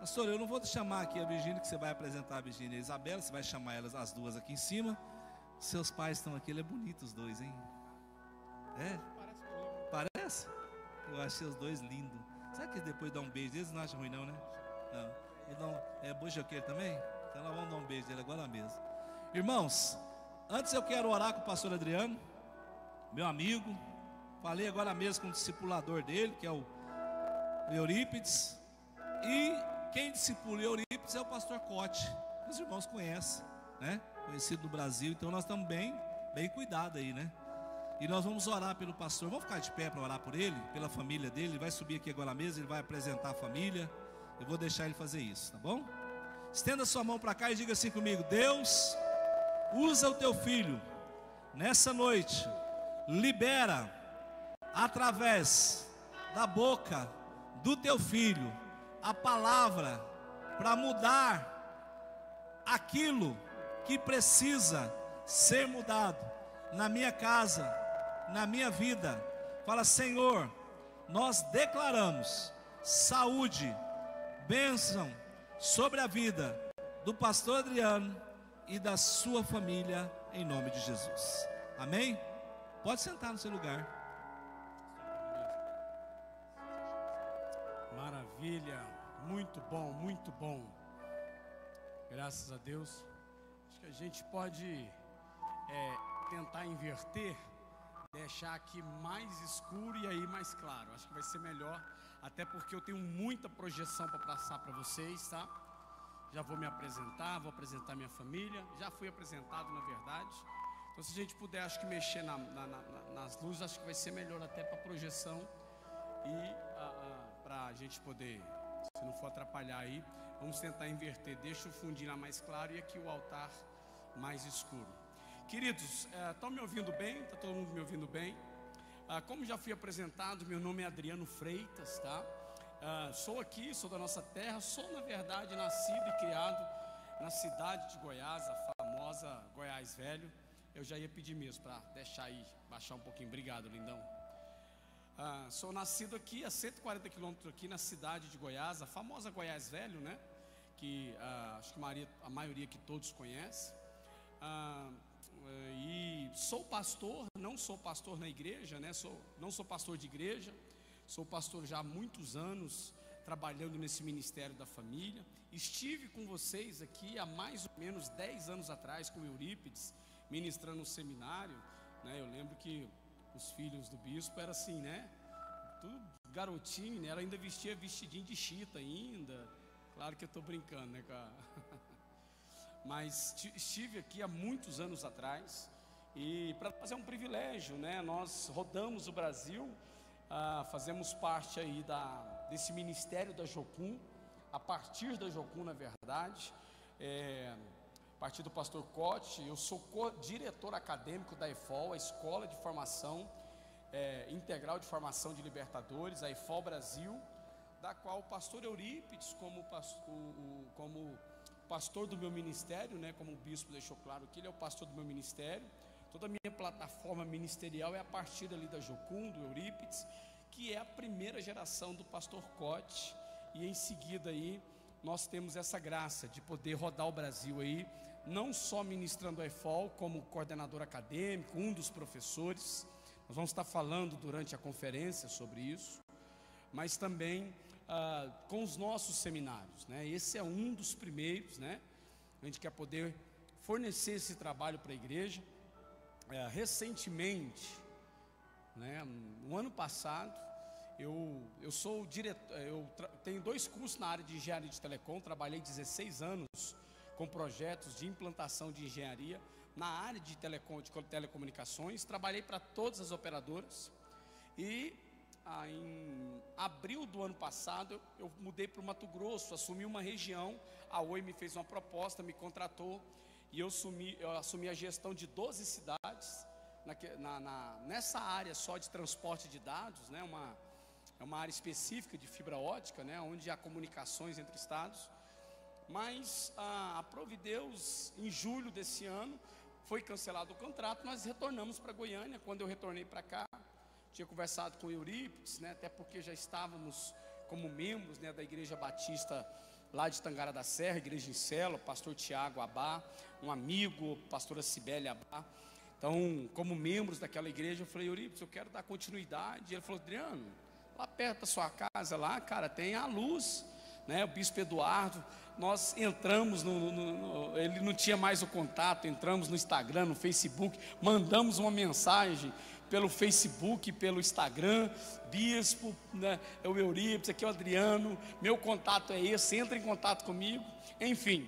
Pastor, eu não vou te chamar aqui a Virgínia, que você vai apresentar a Virgínia e a Isabela, você vai chamar elas, as duas aqui em cima. Seus pais estão aqui, ele é bonito os dois, hein? É? Parece? Eu achei os dois lindos. Será que depois dá um beijo deles? Não acha ruim não, né? Não. Então, é bojoqueiro também? Então nós vamos dar um beijo dele agora mesmo. Irmãos, antes eu quero orar com o pastor Adriano, meu amigo. Falei agora mesmo com o discipulador dele, que é o Eurípides. E quem discipula Eurípides é o pastor Cote. Os irmãos conhecem, né? Conhecido no Brasil. Então nós estamos bem cuidados aí, né? E nós vamos orar pelo pastor. Vamos ficar de pé para orar por ele, pela família dele. Ele vai subir aqui agora à mesa, ele vai apresentar a família. Eu vou deixar ele fazer isso, tá bom? Estenda sua mão para cá e diga assim comigo: Deus, usa o teu filho nessa noite, libera através da boca do teu filho a palavra para mudar aquilo que precisa ser mudado na minha casa, na minha vida. Fala: Senhor, nós declaramos saúde, bênção sobre a vida do pastor Adriano e da sua família, em nome de Jesus. Amém? Pode sentar no seu lugar. Maravilha, muito bom, muito bom. Graças a Deus. Acho que a gente pode tentar inverter, deixar aqui mais escuro e aí mais claro. Acho que vai ser melhor, até porque eu tenho muita projeção para passar para vocês, tá? Já vou me apresentar, vou apresentar minha família. Já fui apresentado, na verdade. Então, se a gente puder, acho que mexer nas luzes, acho que vai ser melhor até para projeção e para a gente poder, se não for atrapalhar aí, vamos tentar inverter. Deixa o fundinho lá mais claro e aqui o altar mais escuro. Queridos, estão me ouvindo bem? Está todo mundo me ouvindo bem? Como já fui apresentado, meu nome é Adriano Freitas, tá? Sou aqui, sou da nossa terra, sou na verdade nascido e criado na cidade de Goiás, a famosa Goiás Velho. Eu já ia pedir mesmo para deixar aí, baixar um pouquinho. Obrigado, lindão. Sou nascido aqui a 140 quilômetros aqui na cidade de Goiás, a famosa Goiás Velho, né? Que acho que a maioria que todos conhecem. E sou pastor, não sou pastor na igreja, né? Não sou pastor de igreja, sou pastor já há muitos anos, trabalhando nesse ministério da família. Estive com vocês aqui há mais ou menos 10 anos atrás com Eurípides, ministrando um seminário, né? Eu lembro que os filhos do bispo eram assim, né? Tudo garotinho, né? Ela ainda vestia vestidinho de chita ainda. Claro que eu estou brincando, né, cara? Mas estive aqui há muitos anos atrás e para nós é um privilégio, né? Nós rodamos o Brasil, fazemos parte aí desse ministério da Jocum, a partir da Jocum, na verdade, a partir do pastor Cote. Eu sou diretor acadêmico da EFOL, a Escola de Formação Integral de Formação de Libertadores, a EFOL Brasil, da qual o pastor Eurípides, como pastor do meu ministério, né, como o bispo deixou claro que ele é o pastor do meu ministério. Toda a minha plataforma ministerial é a partir ali da Jocum, do Eurípides, que é a primeira geração do pastor Cote, e em seguida aí nós temos essa graça de poder rodar o Brasil aí, não só ministrando a EFOL como coordenador acadêmico, um dos professores. Nós vamos estar falando durante a conferência sobre isso, mas também com os nossos seminários, né? Esse é um dos primeiros, né? A gente quer poder fornecer esse trabalho para a igreja. Recentemente, né, no ano passado, eu sou diretor, tenho 2 cursos na área de engenharia de telecom. Trabalhei 16 anos com projetos de implantação de engenharia na área de telecomunicações. Trabalhei para todas as operadoras e em abril do ano passado eu mudei para o Mato Grosso, assumi uma região. A Oi me fez uma proposta, me contratou e eu assumi a gestão de 12 cidades nessa área só de transporte de dados, né? É uma área específica de fibra ótica, né? Onde há comunicações entre estados. Mas aprove Deus, em julho desse ano foi cancelado o contrato. Nós retornamos para Goiânia. Quando eu retornei para cá, tinha conversado com o Eurípides, né? Até porque já estávamos como membros, né, da Igreja Batista lá de Tangará da Serra, Igreja em Célula, pastor Tiago Abá, um amigo, pastora Cibele Abá. Então, como membros daquela igreja, eu falei: Eurípides, eu quero dar continuidade. Ele falou: Adriano, lá perto da sua casa, lá, cara, tem a Luz, né? O bispo Eduardo. Nós entramos ele não tinha mais o contato, entramos no Instagram, no Facebook, mandamos uma mensagem pelo Facebook, pelo Instagram: bispo, né, é o Eurípides, aqui é o Adriano, meu contato é esse, entra em contato comigo. Enfim,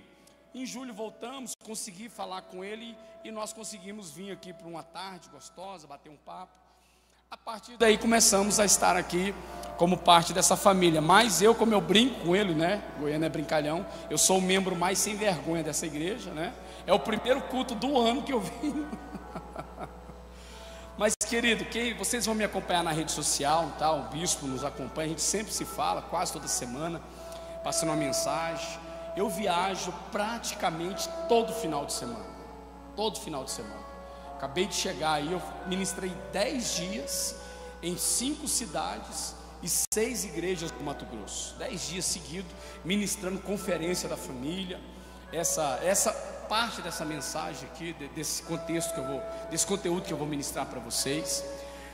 em julho voltamos, consegui falar com ele e nós conseguimos vir aqui para uma tarde gostosa, bater um papo. A partir daí começamos a estar aqui como parte dessa família. Mas eu, como eu brinco com ele, né? Goiânia é brincalhão. Eu sou o membro mais sem vergonha dessa igreja, né? É o primeiro culto do ano que eu vim. Mas, querido, vocês vão me acompanhar na rede social, tá? O bispo nos acompanha, a gente sempre se fala, quase toda semana, passando uma mensagem. Eu viajo praticamente todo final de semana. Todo final de semana. Acabei de chegar aí, eu ministrei 10 dias em 5 cidades e 6 igrejas do Mato Grosso. 10 dias seguidos, ministrando conferência da família. Essa parte dessa mensagem aqui, desse contexto desse conteúdo que eu vou ministrar para vocês.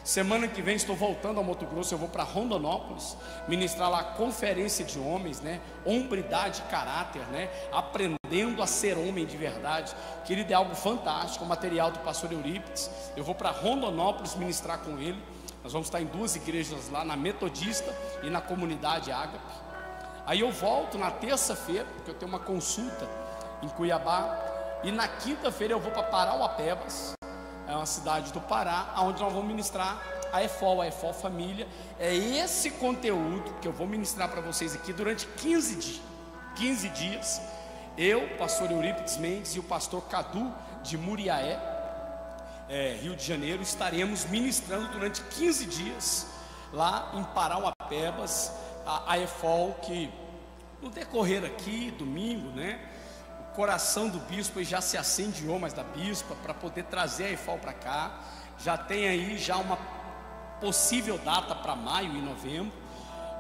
Semana que vem estou voltando ao Mato Grosso, eu vou para Rondonópolis, ministrar lá conferência de homens, né? Hombridade e caráter, né? Aprendendo a ser homem de verdade. Querido, é algo fantástico, o material do pastor Eurípides. Eu vou para Rondonópolis ministrar com ele. Nós vamos estar em 2 igrejas lá, na Metodista e na Comunidade Ágape. Aí eu volto na terça-feira, porque eu tenho uma consulta em Cuiabá. E na quinta-feira eu vou para Parauapebas, é uma cidade do Pará, onde nós vamos ministrar a EFOL Família. É esse conteúdo que eu vou ministrar para vocês aqui durante 15 dias. Eu, pastor Eurípides Mendes e o pastor Cadu de Muriaé, Rio de Janeiro, estaremos ministrando durante 15 dias lá em Parauapebas a EFOL, que no decorrer aqui, domingo, né? Coração do bispo já se acendiou, mas da bispa, para poder trazer a EFOL para cá. Já tem aí uma possível data para maio e novembro.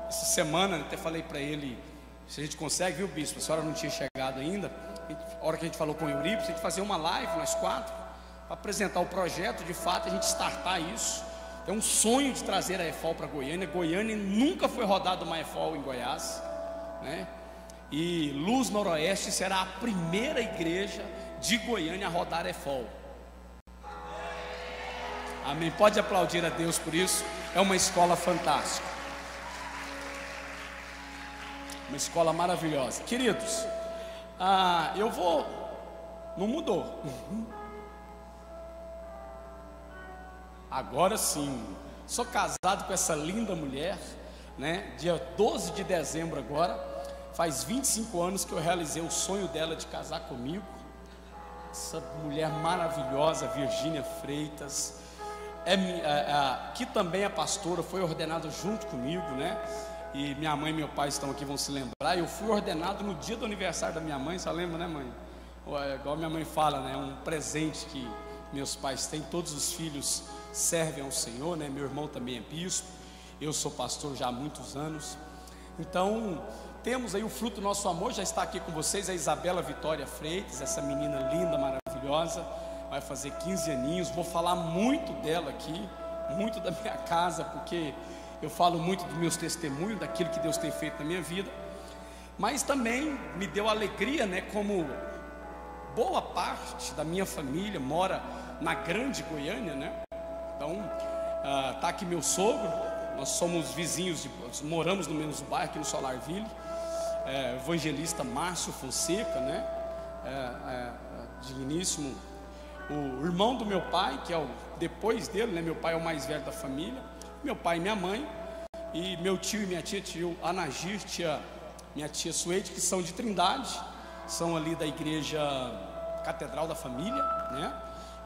Essa semana até falei para ele se a gente consegue, viu, bispo? A senhora não tinha chegado ainda. A hora que a gente falou com o Eurípides, a gente fazer uma live, nós 4, para apresentar o projeto, de fato, a gente startar isso. É um sonho de trazer a EFOL para Goiânia. Goiânia nunca foi rodada uma EFOL em Goiás, né? E Luz Noroeste será a primeira igreja de Goiânia a rodar EFOL. Amém. Pode aplaudir a Deus por isso. É uma escola fantástica, uma escola maravilhosa. Queridos, não mudou. Agora sim, sou casado com essa linda mulher, né? Dia 12 de dezembro agora. Faz 25 anos que eu realizei o sonho dela de casar comigo. Essa mulher maravilhosa, Virgínia Freitas, que também é pastora, foi ordenada junto comigo, né? E minha mãe e meu pai estão aqui, vão se lembrar. Eu fui ordenado no dia do aniversário da minha mãe, só lembra, né, mãe? Igual minha mãe fala, né? Um presente que meus pais têm. Todos os filhos servem ao Senhor, né? Meu irmão também é bispo. Eu sou pastor já há muitos anos. Então, temos aí o fruto do nosso amor. Já está aqui com vocês a Isabela Vitória Freitas, essa menina linda, maravilhosa, vai fazer 15 aninhos. Vou falar muito dela aqui, muito da minha casa, porque eu falo muito dos meus testemunhos, daquilo que Deus tem feito na minha vida. Mas também me deu alegria, né? Como boa parte da minha família mora na grande Goiânia, né? Então, tá aqui meu sogro. Nós somos vizinhos, moramos no mesmo bairro, aqui no Solarville. Evangelista Márcio Fonseca, né? Digníssimo. O irmão do meu pai, que é depois dele, né? Meu pai é o mais velho da família. Meu pai e minha mãe. E meu tio e minha tia, tio Anagir, minha tia Suede, que são de Trindade. São ali da igreja Catedral da Família, né?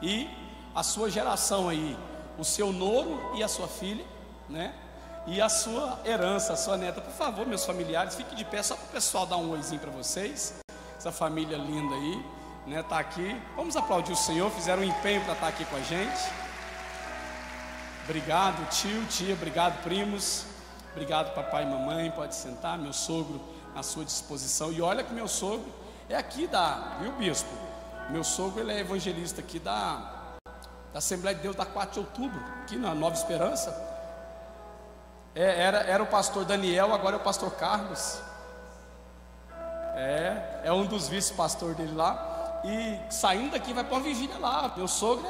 E a sua geração aí, o seu noro e a sua filha, né? E a sua herança, a sua neta. Por favor, meus familiares, fiquem de pé, só para o pessoal dar um oizinho para vocês. Essa família linda aí, né, tá aqui. Vamos aplaudir o Senhor, fizeram um empenho para estar aqui com a gente. Obrigado, tio, tia, obrigado, primos. Obrigado, papai e mamãe, pode sentar. Meu sogro à sua disposição. E olha que meu sogro é aqui viu, bispo? Meu sogro, ele é evangelista aqui da Assembleia de Deus da 4 de outubro, aqui na Nova Esperança. Era o pastor Daniel, agora é o pastor Carlos. É um dos vice-pastores dele lá. E saindo daqui vai para uma vigília lá. Meu sogro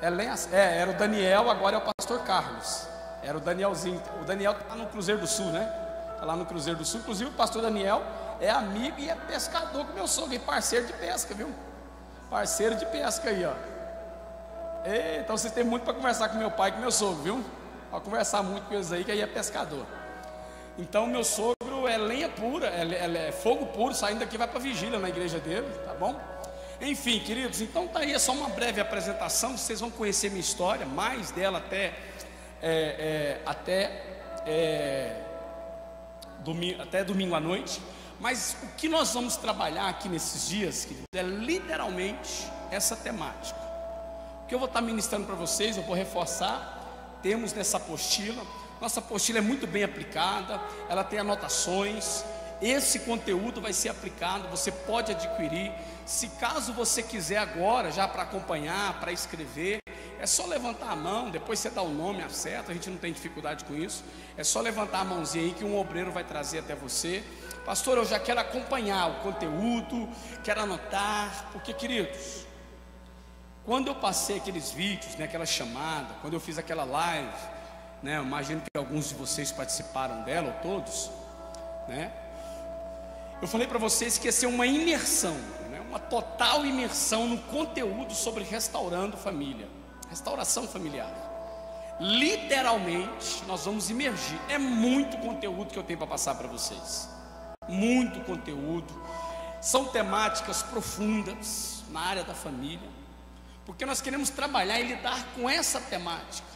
era o Daniel, agora é o pastor Carlos. Era o Danielzinho. O Daniel está no Cruzeiro do Sul, né? Está lá no Cruzeiro do Sul. Inclusive o pastor Daniel é amigo e é pescador com meu sogro, e parceiro de pesca, viu? Parceiro de pesca aí, ó. Então vocês têm muito para conversar com meu pai e com meu sogro, viu? Para conversar muito com eles aí, que aí é pescador. Então meu sogro é lenha pura, é fogo puro, saindo daqui vai para vigília na igreja dele, tá bom? Enfim, queridos, então tá aí, é só uma breve apresentação. Vocês vão conhecer minha história, mais dela até domingo à noite. Mas o que nós vamos trabalhar aqui nesses dias, queridos, é literalmente essa temática. O que eu vou estar ministrando para vocês, eu vou reforçar. Temos nessa apostila. Nossa apostila é muito bem aplicada, ela tem anotações. Esse conteúdo vai ser aplicado, você pode adquirir. Se caso você quiser agora, já para acompanhar, para escrever, é só levantar a mão, depois você dá o nome, acerta, a gente não tem dificuldade com isso. É só levantar a mãozinha aí que um obreiro vai trazer até você. Pastor, eu já quero acompanhar o conteúdo, quero anotar, porque, queridos, quando eu passei aqueles vídeos, né, aquela chamada, quando eu fiz aquela live, né, eu imagino que alguns de vocês participaram dela, ou todos, né? Eu falei para vocês que ia ser uma imersão, né, uma total imersão no conteúdo sobre restaurando família, restauração familiar. Literalmente, nós vamos imergir. É muito conteúdo que eu tenho para passar para vocês. Muito conteúdo. São temáticas profundas na área da família, porque nós queremos trabalhar e lidar com essa temática.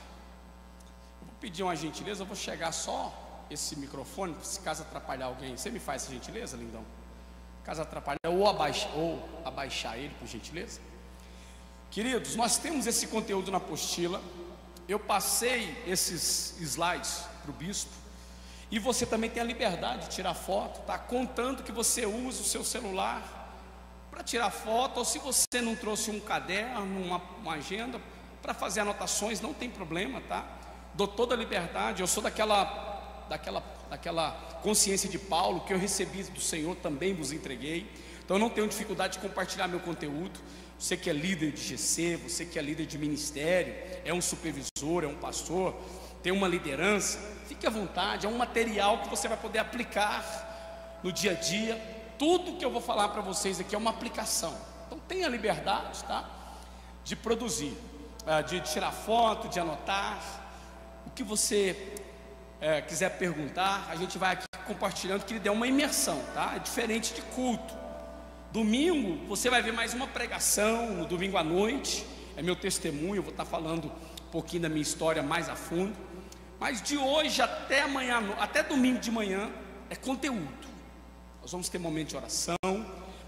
Eu vou pedir uma gentileza, eu vou chegar só esse microfone, se caso atrapalhar alguém. Você me faz essa gentileza, lindão? Caso atrapalhar, ou abaixar ele, por gentileza. Queridos, nós temos esse conteúdo na apostila. Eu passei esses slides para o bispo. E você também tem a liberdade de tirar foto, tá? Contando que você usa o seu celular para tirar foto, ou se você não trouxe um caderno, uma agenda, para fazer anotações, não tem problema, tá? Dou toda a liberdade. Eu sou daquela consciência de Paulo, que eu recebi do Senhor, também vos entreguei. Então eu não tenho dificuldade de compartilhar meu conteúdo. Você que é líder de GC, você que é líder de ministério, é um supervisor, é um pastor, tem uma liderança, fique à vontade. É um material que você vai poder aplicar no dia a dia. Tudo que eu vou falar para vocês aqui é uma aplicação. Então tenha liberdade, tá? De produzir, de tirar foto, de anotar. O que você quiser perguntar, a gente vai aqui compartilhando, que ele deu uma imersão, tá? É diferente de culto. Domingo, você vai ver mais uma pregação, no domingo à noite, é meu testemunho, eu vou estar falando um pouquinho da minha história mais a fundo. Mas de hoje até amanhã, até domingo de manhã, é conteúdo. Nós vamos ter momento de oração,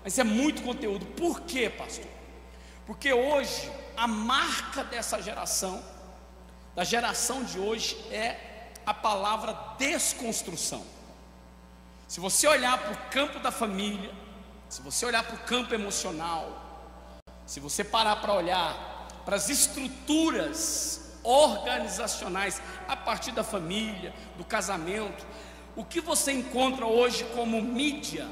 mas é muito conteúdo. Por quê, pastor? Porque hoje, a marca dessa geração, da geração de hoje, é a palavra desconstrução. Se você olhar para o campo da família, se você olhar para o campo emocional, se você parar para olhar para as estruturas organizacionais a partir da família, do casamento, o que você encontra hoje como mídia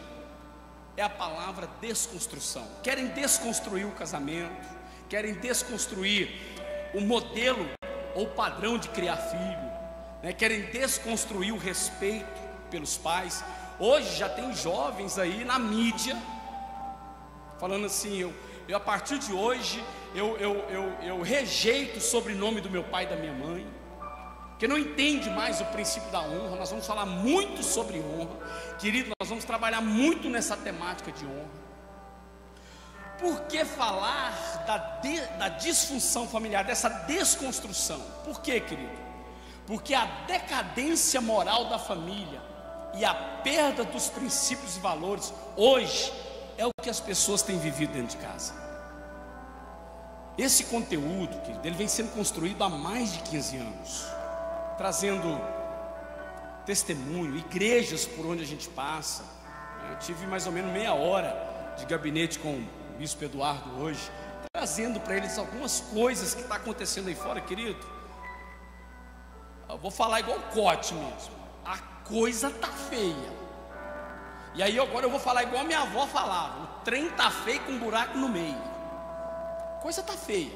é a palavra desconstrução. Querem desconstruir o casamento, querem desconstruir o modelo ou padrão de criar filho, né? Querem desconstruir o respeito pelos pais. Hoje já tem jovens aí na mídia falando assim: eu a partir de hoje eu rejeito o sobrenome do meu pai e da minha mãe, que não entende mais o princípio da honra. Nós vamos falar muito sobre honra, querido. Nós vamos trabalhar muito nessa temática de honra. Por que falar da disfunção familiar, dessa desconstrução? Por quê, querido? Porque a decadência moral da família e a perda dos princípios e valores hoje é o que as pessoas têm vivido dentro de casa. Esse conteúdo, querido, ele vem sendo construído há mais de 15 anos, trazendo testemunho, igrejas por onde a gente passa. Eu tive mais ou menos meia hora de gabinete com o bispo Eduardo hoje, trazendo para eles algumas coisas que está acontecendo aí fora, querido. Eu vou falar igual o Cote mesmo, a coisa tá feia. E aí agora eu vou falar igual a minha avó falava, o trem tá feio com um buraco no meio. Coisa tá feia.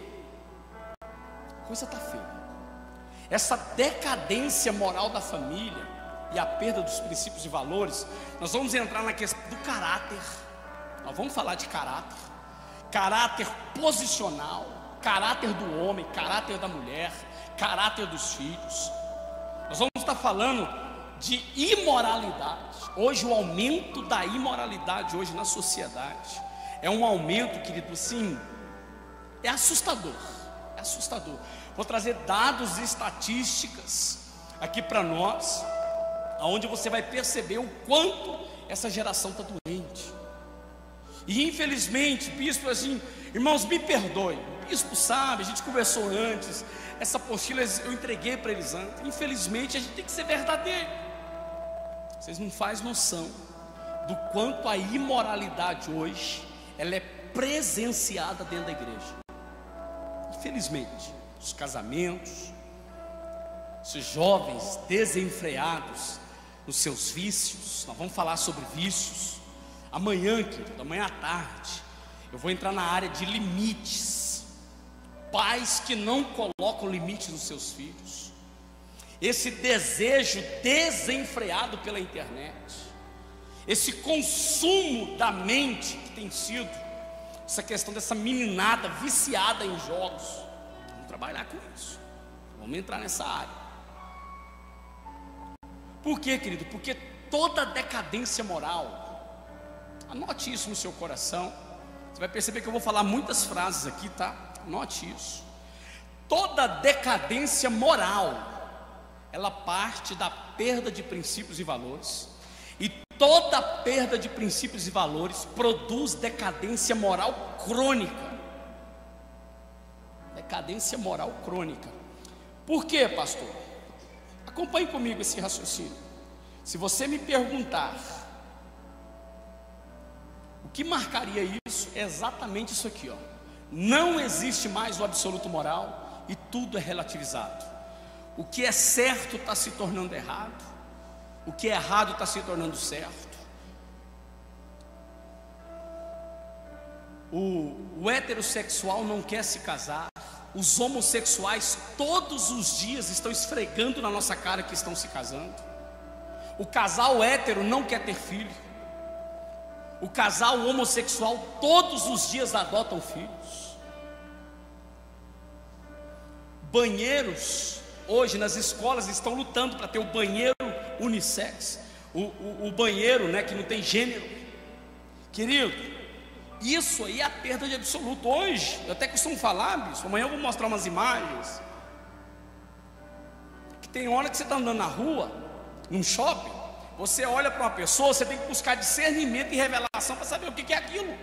Coisa tá feia. Essa decadência moral da família e a perda dos princípios e valores, nós vamos entrar na questão do caráter. Nós vamos falar de caráter. Caráter posicional, caráter do homem, caráter da mulher, caráter dos filhos. Nós vamos estar falando de imoralidade. Hoje o aumento da imoralidade hoje na sociedade é um aumento, querido, assim, é assustador. É assustador. Vou trazer dados e estatísticas aqui para nós, aonde você vai perceber o quanto essa geração está doente. E infelizmente, bispo, assim, irmãos, me perdoem, o bispo sabe, a gente conversou antes, essa apostila eu entreguei para eles antes. Infelizmente a gente tem que ser verdadeiro. Vocês não fazem noção do quanto a imoralidade hoje ela é presenciada dentro da igreja. Infelizmente, os casamentos, esses jovens desenfreados nos seus vícios. Nós vamos falar sobre vícios amanhã, querido, amanhã à tarde. Eu vou entrar na área de limites. Pais que não colocam limites nos seus filhos. Esse desejo desenfreado pela internet, esse consumo da mente que tem sido, essa questão dessa meninada viciada em jogos. Vamos trabalhar com isso. Vamos entrar nessa área. Por quê, querido? Porque toda decadência moral, anote isso no seu coração. Você vai perceber que eu vou falar muitas frases aqui, tá? Anote isso. Toda decadência moral, ela parte da perda de princípios e valores. E toda perda de princípios e valores produz decadência moral crônica. Decadência moral crônica. Por quê, pastor? Acompanhe comigo esse raciocínio. Se você me perguntar o que marcaria isso, é exatamente isso aqui, ó. Não existe mais o absoluto moral e tudo é relativizado. O que é certo está se tornando errado, o que é errado está se tornando certo. O heterossexual não quer se casar. Os homossexuais todos os dias estão esfregando na nossa cara que estão se casando. O casal hétero não quer ter filho. O casal homossexual todos os dias adotam filhos. Banheiros, hoje nas escolas estão lutando para ter o banheiro unissex, o banheiro, né, que não tem gênero. Querido, isso aí é a perda de absoluto. Hoje, eu até costumo falar, bicho, amanhã eu vou mostrar umas imagens, que tem hora que você está andando na rua, num shopping, você olha para uma pessoa, você tem que buscar discernimento e revelação para saber o que é aquilo.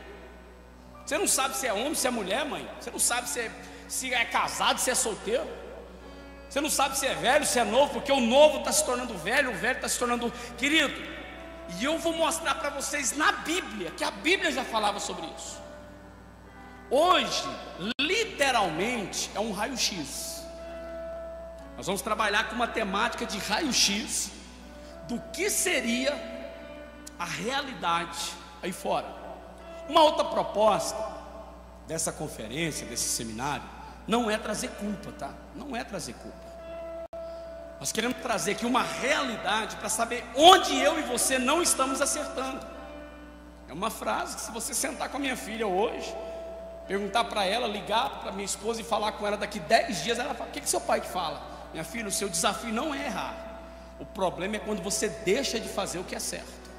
Você não sabe se é homem, se é mulher, mãe. Você não sabe se é casado, se é solteiro. Você não sabe se é velho, se é novo, porque o novo está se tornando velho, o velho está se tornando... Querido, e eu vou mostrar para vocês na Bíblia, que a Bíblia já falava sobre isso. Hoje, literalmente, é um raio-x. Nós vamos trabalhar com uma temática de raio-x do que seria a realidade aí fora. Uma outra proposta dessa conferência, desse seminário, não é trazer culpa, tá? Não é trazer culpa. Nós queremos trazer aqui uma realidade para saber onde eu e você não estamos acertando. É uma frase que, se você sentar com a minha filha hoje, perguntar para ela, ligar para minha esposa e falar com ela daqui 10 dias, ela fala: o que seu pai que fala? Minha filha, o seu desafio não é errar. O problema é quando você deixa de fazer o que é certo.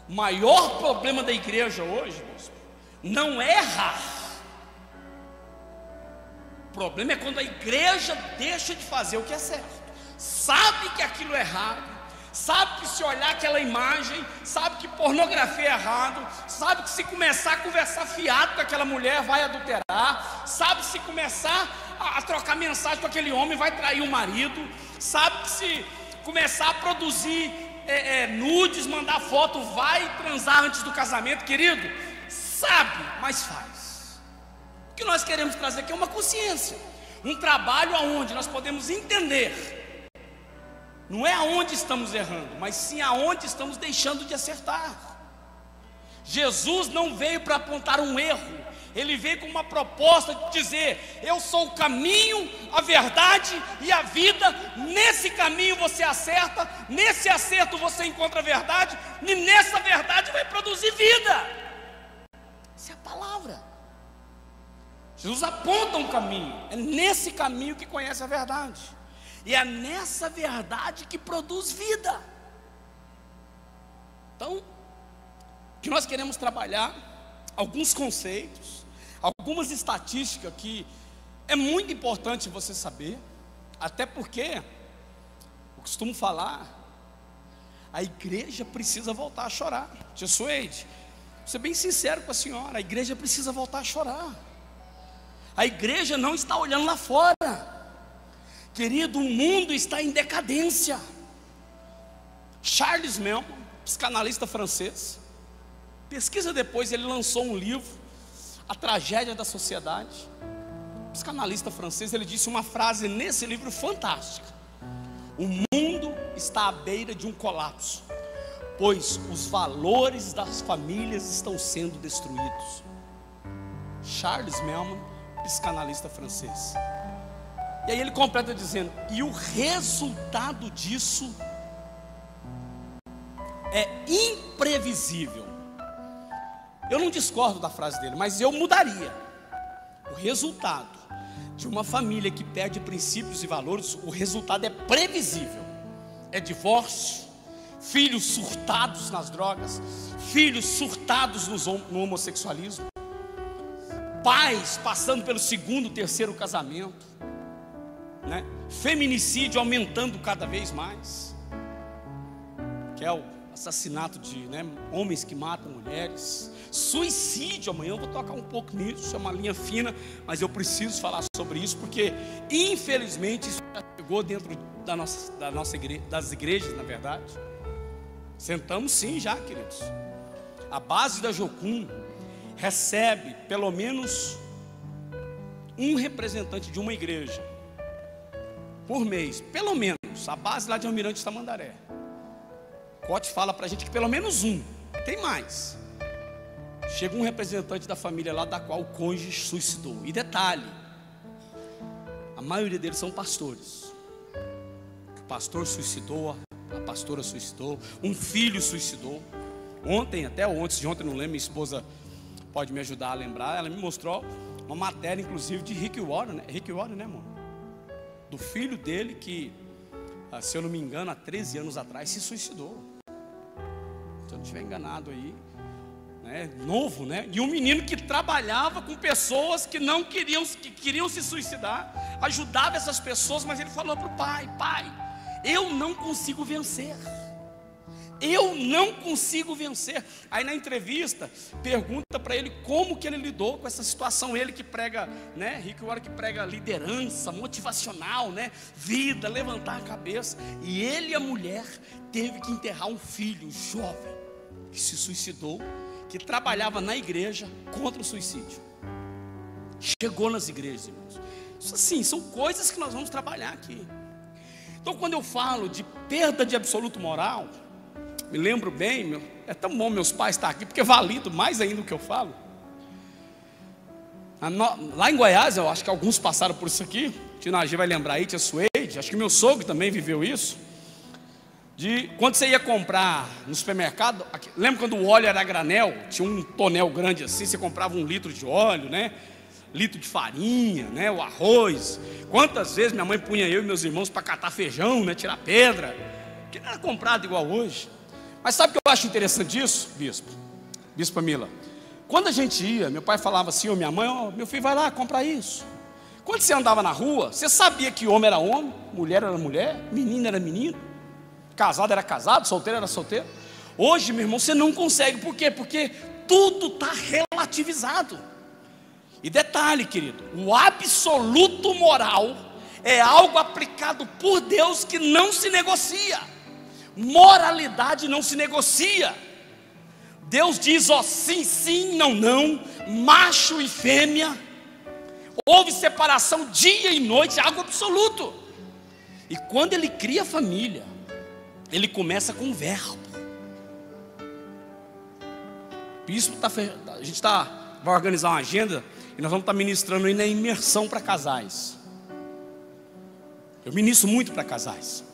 O maior problema da igreja hoje, não é errar. O problema é quando a igreja deixa de fazer o que é certo. Sabe que aquilo é errado, sabe que se olhar aquela imagem, sabe que pornografia é errado, sabe que se começar a conversar fiado com aquela mulher vai adulterar, sabe que se começar a trocar mensagem com aquele homem vai trair o marido, sabe que se começar a produzir nudes, mandar foto, vai transar antes do casamento, querido, sabe, mas faz. O que nós queremos trazer aqui é uma consciência, um trabalho aonde nós podemos entender, não é aonde estamos errando, mas sim aonde estamos deixando de acertar. Jesus não veio para apontar um erro, Ele veio com uma proposta de dizer: eu sou o caminho, a verdade e a vida. Nesse caminho você acerta, nesse acerto você encontra a verdade, e nessa verdade vai produzir vida. Essa é a palavra. Jesus aponta um caminho, é nesse caminho que conhece a verdade, e é nessa verdade que produz vida. Então, o que nós queremos trabalhar, alguns conceitos, algumas estatísticas que é muito importante você saber, até porque, eu costumo falar, a igreja precisa voltar a chorar. Tia Suede, vou ser bem sincero com a senhora, a igreja precisa voltar a chorar. A igreja não está olhando lá fora, querido, o mundo está em decadência. Charles Melman, psicanalista francês, pesquisa depois, ele lançou um livro, A Tragédia da Sociedade. Psicanalista francês, ele disse uma frase nesse livro fantástica: o mundo está à beira de um colapso, pois os valores das famílias estão sendo destruídos. Charles Melman, psicanalista francês. E aí ele completa dizendo: e o resultado disso é imprevisível. Eu não discordo da frase dele, mas eu mudaria. O resultado de uma família que perde princípios e valores, o resultado é previsível. É divórcio, filhos surtados nas drogas, filhos surtados no homossexualismo, pais passando pelo segundo, terceiro casamento, né? Feminicídio aumentando cada vez mais, que é o assassinato de homens que matam mulheres, suicídio. Amanhã eu vou tocar um pouco nisso, é uma linha fina, mas eu preciso falar sobre isso, porque infelizmente isso já chegou dentro das igrejas, na verdade. Sentamos sim já, queridos. A base da Jocum recebe pelo menos um representante de uma igreja por mês, pelo menos, a base lá de Almirante Tamandaré. Cote fala pra gente que pelo menos um, tem mais. Chega um representante da família lá, da qual o cônjuge suicidou. E detalhe, a maioria deles são pastores. O pastor suicidou, a pastora suicidou, um filho suicidou. Ontem, até antes de ontem, não lembro, minha esposa pode me ajudar a lembrar, ela me mostrou uma matéria, inclusive, de Rick Warren, né? Rick Warren, né, amor? Do filho dele que, se eu não me engano, há 13 anos atrás se suicidou. Se eu não estiver enganado aí, né? Novo, né? E um menino que trabalhava com pessoas que não queriam, que queriam se suicidar, ajudava essas pessoas, mas ele falou para o pai: pai, eu não consigo vencer. Eu não consigo vencer. Aí na entrevista, pergunta para ele como que ele lidou com essa situação. Ele que prega, né, Rick Warren, que prega liderança, motivacional, né, vida, levantar a cabeça. E ele e a mulher teve que enterrar um filho jovem que se suicidou, que trabalhava na igreja contra o suicídio. Chegou nas igrejas, irmãos. Isso assim, são coisas que nós vamos trabalhar aqui. Então quando eu falo de perda de absoluto moral, me lembro bem, é tão bom meus pais estar aqui, porque valido mais ainda o que eu falo. Lá em Goiás, eu acho que alguns passaram por isso aqui. Tia Nagi vai lembrar aí, tia Suede, acho que meu sogro também viveu isso. De quando você ia comprar no supermercado, lembra quando o óleo era granel? Tinha um tonel grande assim, você comprava 1 litro de óleo, né? Litro de farinha, né? O arroz. Quantas vezes minha mãe punha eu e meus irmãos para catar feijão, né? Tirar pedra, que não era comprado igual hoje. Mas sabe o que eu acho interessante disso, Bispo Mila? Quando a gente ia, meu pai falava assim, ou minha mãe: ó, meu filho, vai lá comprar isso. Quando você andava na rua, você sabia que homem era homem, mulher era mulher, menino era menino, casado era casado, solteiro era solteiro. Hoje, meu irmão, você não consegue. Por quê? Porque tudo está relativizado. E detalhe, querido, o absoluto moral é algo aplicado por Deus que não se negocia. Moralidade não se negocia. Deus diz, ó, sim, sim, não, não, macho e fêmea. Houve separação dia e noite, algo absoluto. E quando Ele cria a família, Ele começa com um verbo. Bispo, a gente vai organizar uma agenda e nós vamos estar ministrando aí na imersão para casais. Eu ministro muito para casais.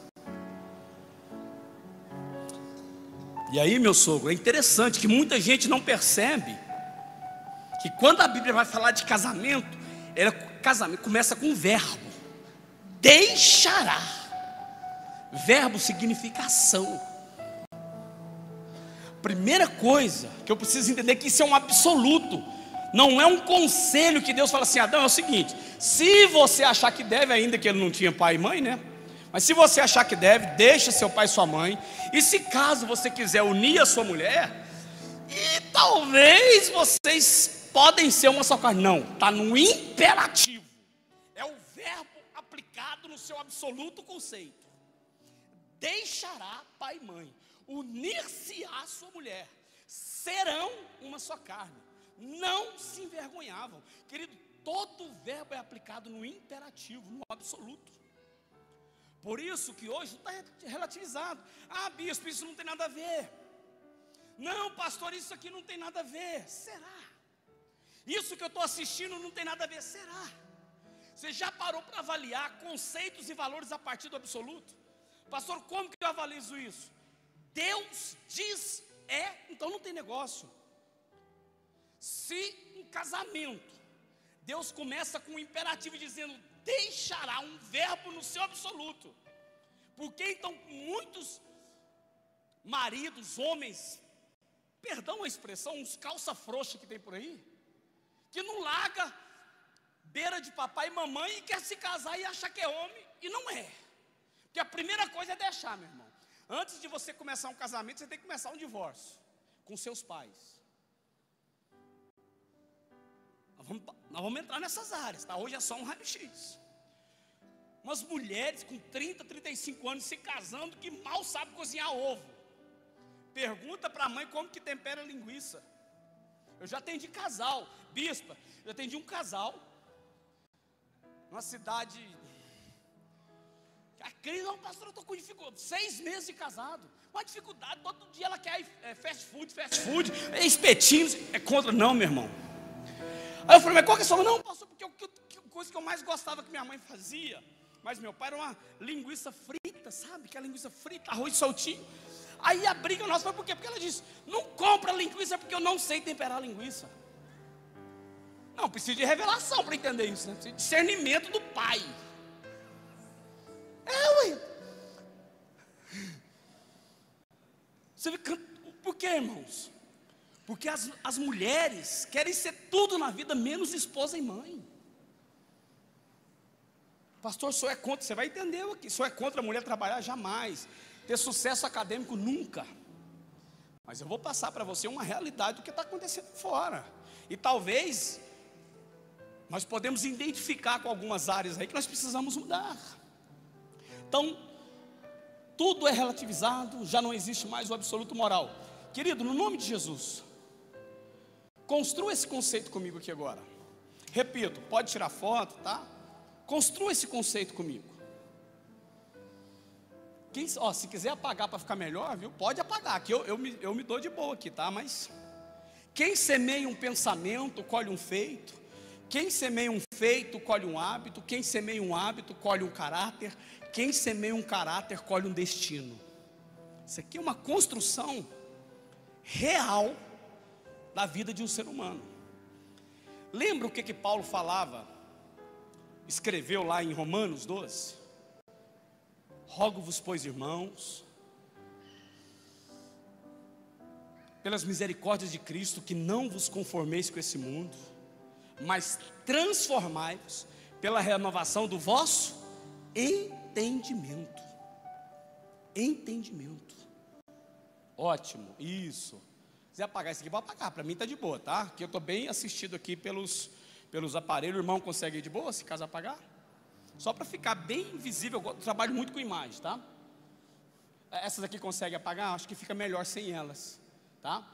E aí, meu sogro, é interessante que muita gente não percebe que quando a Bíblia vai falar de casamento, casamento começa com um verbo: deixará. Verbo significa ação. Primeira coisa que eu preciso entender é que isso é um absoluto. Não é um conselho que Deus fala assim: Adão, é o seguinte, se você achar que deve, ainda que ele não tinha pai e mãe, né? Mas se você achar que deve, deixa seu pai e sua mãe. E se caso você quiser unir a sua mulher, e talvez vocês podem ser uma só carne. Não, está no imperativo. É o verbo aplicado no seu absoluto conceito. Deixará pai e mãe, unir-se-á a sua mulher, serão uma só carne. Não se envergonhavam. Querido, todo verbo é aplicado no imperativo, no absoluto. Por isso que hoje está relativizado. Ah, bispo, isso não tem nada a ver. Não, pastor, isso aqui não tem nada a ver. Será? Isso que eu estou assistindo não tem nada a ver. Será? Você já parou para avaliar conceitos e valores a partir do absoluto? Pastor, como que eu avalizo isso? Deus diz então não tem negócio. Se um casamento, Deus começa com um imperativo dizendo, deixará, um verbo no seu absoluto. Porque então muitos maridos, homens, perdão a expressão, uns calça frouxa que tem por aí, que não larga beira de papai e mamãe e quer se casar e acha que é homem, e não é. Porque a primeira coisa é deixar, meu irmão. Antes de você começar um casamento, você tem que começar um divórcio com seus pais. Nós vamos entrar nessas áreas, tá? Hoje é só um raio-x. Umas mulheres com 30, 35 anos se casando que mal sabem cozinhar ovo. Pergunta para a mãe como que tempera linguiça. Eu já atendi casal, bispa, eu atendi um casal numa cidade. A crise, não, pastor, eu estou com dificuldade. 6 meses de casado, uma dificuldade, todo dia ela quer fast food, espetinhos, é contra, não, meu irmão. Aí eu falei, mas qual que é a sua? Não, pastor, porque a coisa que eu mais gostava que minha mãe fazia, mas meu pai era uma linguiça frita, sabe? Que é linguiça frita, arroz soltinho. Aí a briga nossa foi por quê? Porque ela disse, não compra linguiça porque eu não sei temperar linguiça. Não, precisa de revelação para entender isso, né? Precisa de discernimento do pai. Ué. Você vê, por quê, irmãos? Porque as mulheres querem ser tudo na vida, menos esposa e mãe. Pastor, o senhor é contra, você vai entender aqui. O senhor é contra a mulher trabalhar? Jamais. Ter sucesso acadêmico? Nunca. Mas eu vou passar para você uma realidade do que está acontecendo fora. E talvez nós podemos identificar com algumas áreas aí que nós precisamos mudar. Então, tudo é relativizado, já não existe mais o absoluto moral. Querido, no nome de Jesus, construa esse conceito comigo aqui agora. Repito, pode tirar foto, tá? Construa esse conceito comigo. Se quiser apagar para ficar melhor, viu? Pode apagar, que eu me dou de boa aqui, tá? Mas quem semeia um pensamento, colhe um feito. Quem semeia um feito, colhe um hábito. Quem semeia um hábito, colhe um caráter. Quem semeia um caráter, colhe um destino. Isso aqui é uma construção real da vida de um ser humano. Lembra o que Paulo falava, escreveu lá em Romanos 12? Rogo-vos, pois, irmãos, pelas misericórdias de Cristo, que não vos conformeis com esse mundo, mas transformai-vos pela renovação do vosso entendimento. Entendimento. Ótimo, isso. Se quiser apagar isso aqui, vou apagar. Para mim está de boa, tá? Que eu estou bem assistido aqui pelos aparelhos. O irmão consegue ir de boa, se caso apagar? Só para ficar bem visível, eu trabalho muito com imagem, tá? Essas aqui consegue apagar? Acho que fica melhor sem elas, tá?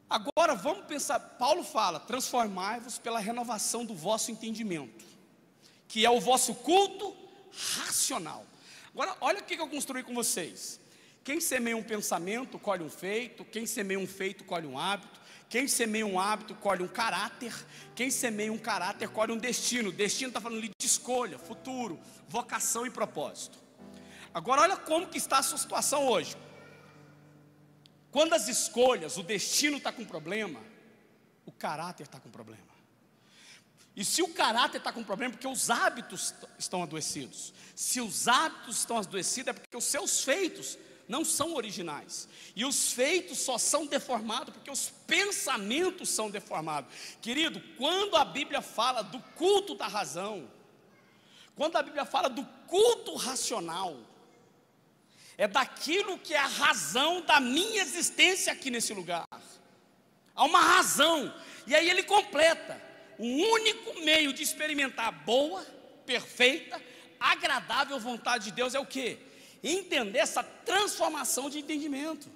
Agora vamos pensar, Paulo fala, transformai-vos pela renovação do vosso entendimento, que é o vosso culto racional. Agora, olha o que eu construí com vocês. Quem semeia um pensamento, colhe um feito. Quem semeia um feito, colhe um hábito. Quem semeia um hábito, colhe um caráter. Quem semeia um caráter, colhe um destino. Destino está falando de escolha, futuro, vocação e propósito. Agora olha como que está a sua situação hoje. Quando as escolhas, o destino está com problema, o caráter está com problema. E se o caráter está com problema, é porque os hábitos estão adoecidos. Se os hábitos estão adoecidos, é porque os seus feitos não são originais. E os feitos só são deformados porque os pensamentos são deformados. Querido, quando a Bíblia fala do culto da razão, quando a Bíblia fala do culto racional, é daquilo que é a razão da minha existência aqui nesse lugar. Há uma razão. E aí ele completa. O único meio de experimentar a boa, perfeita, agradável vontade de Deus é o quê? Entender essa transformação de entendimento.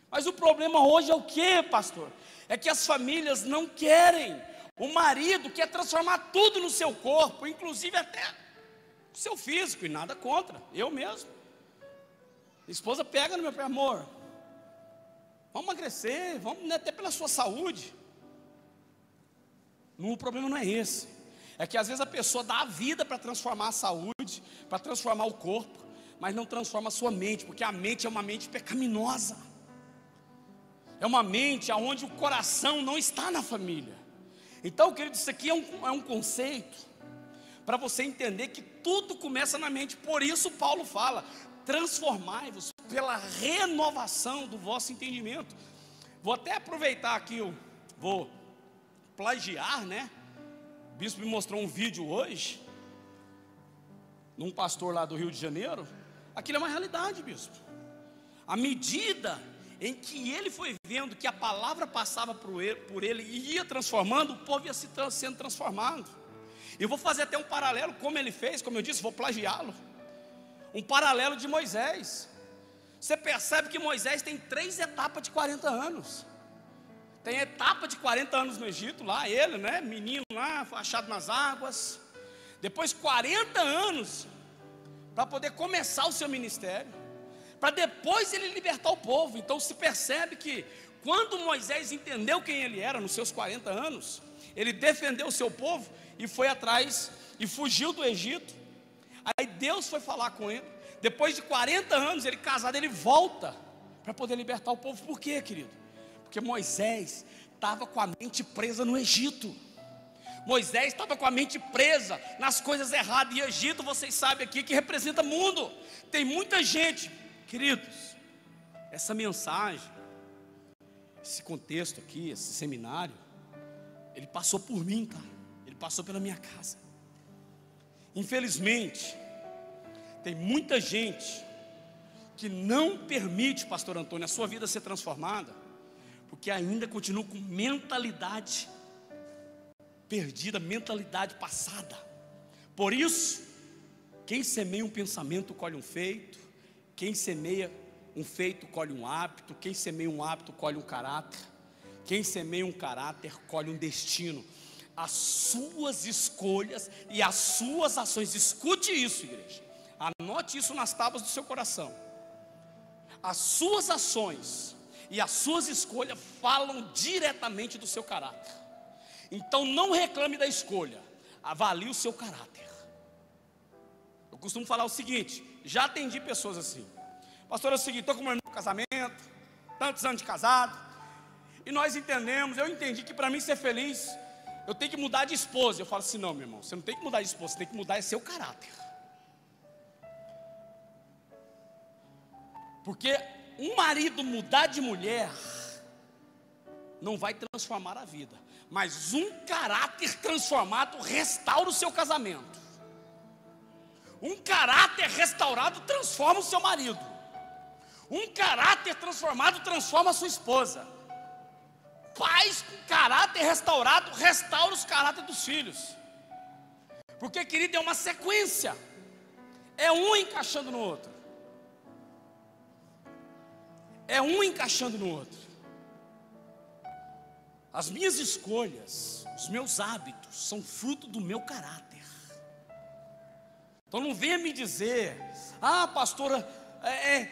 Mas o problema hoje é o quê, pastor? É que as famílias não querem. O marido quer transformar tudo no seu corpo, inclusive até o seu físico, e nada contra, eu mesmo. Minha esposa pega no meu pé, amor, vamos emagrecer, vamos até pela sua saúde. O problema não é esse. É que às vezes a pessoa dá a vida para transformar a saúde, para transformar o corpo, mas não transforma a sua mente, porque a mente é uma mente pecaminosa. É uma mente onde o coração não está na família. Então, querido, isso aqui é um conceito para você entender que tudo começa na mente. Por isso Paulo fala, transformai-vos pela renovação do vosso entendimento. Vou até aproveitar aqui, eu vou plagiar, né? O bispo me mostrou um vídeo hoje, num pastor lá do Rio de Janeiro. Aquilo é uma realidade, bispo. À medida em que ele foi vendo que a palavra passava por ele e ia transformando, o povo ia sendo transformado. Eu vou fazer até um paralelo, como ele fez, como eu disse, vou plagiá-lo. Um paralelo de Moisés. Você percebe que Moisés tem 3 etapas de 40 anos. Tem a etapa de 40 anos no Egito, lá ele, né, menino lá, achado nas águas. Depois 40 anos para poder começar o seu ministério, para depois ele libertar o povo. Então se percebe que quando Moisés entendeu quem ele era nos seus 40 anos, ele defendeu o seu povo e foi atrás e fugiu do Egito. Aí Deus foi falar com ele. Depois de 40 anos, ele casado, ele volta para poder libertar o povo. Por quê, querido? Porque Moisés estava com a mente presa no Egito. Moisés estava com a mente presa nas coisas erradas. E Egito, vocês sabem aqui, que representa mundo. Tem muita gente, queridos, essa mensagem, esse contexto aqui, esse seminário, ele passou por mim, tá? Ele passou pela minha casa. Infelizmente, tem muita gente que não permite, pastor Antônio, a sua vida ser transformada, porque ainda continua com mentalidade perdida, mentalidade passada. Por isso, quem semeia um pensamento colhe um feito, quem semeia um feito colhe um hábito, quem semeia um hábito colhe um caráter, quem semeia um caráter colhe um destino. As suas escolhas e as suas ações, escute isso, igreja, anote isso nas tábuas do seu coração. As suas ações e as suas escolhas falam diretamente do seu caráter. Então não reclame da escolha, avalie o seu caráter. Eu costumo falar o seguinte, já atendi pessoas assim: pastor, é o seguinte, estou com meu irmão no casamento, tantos anos de casado, e nós entendemos, eu entendi que para mim ser feliz, eu tenho que mudar de esposa. Eu falo assim, não, meu irmão, você não tem que mudar de esposa, você tem que mudar é seu caráter. Porque um marido mudar de mulher não vai transformar a vida, mas um caráter transformado restaura o seu casamento. Um caráter restaurado transforma o seu marido. Um caráter transformado transforma a sua esposa. Pais com caráter restaurado restaura os caráteres dos filhos. Porque, querido, é uma sequência. É um encaixando no outro. É um encaixando no outro. As minhas escolhas, os meus hábitos são fruto do meu caráter. Então não venha me dizer: ah, pastora,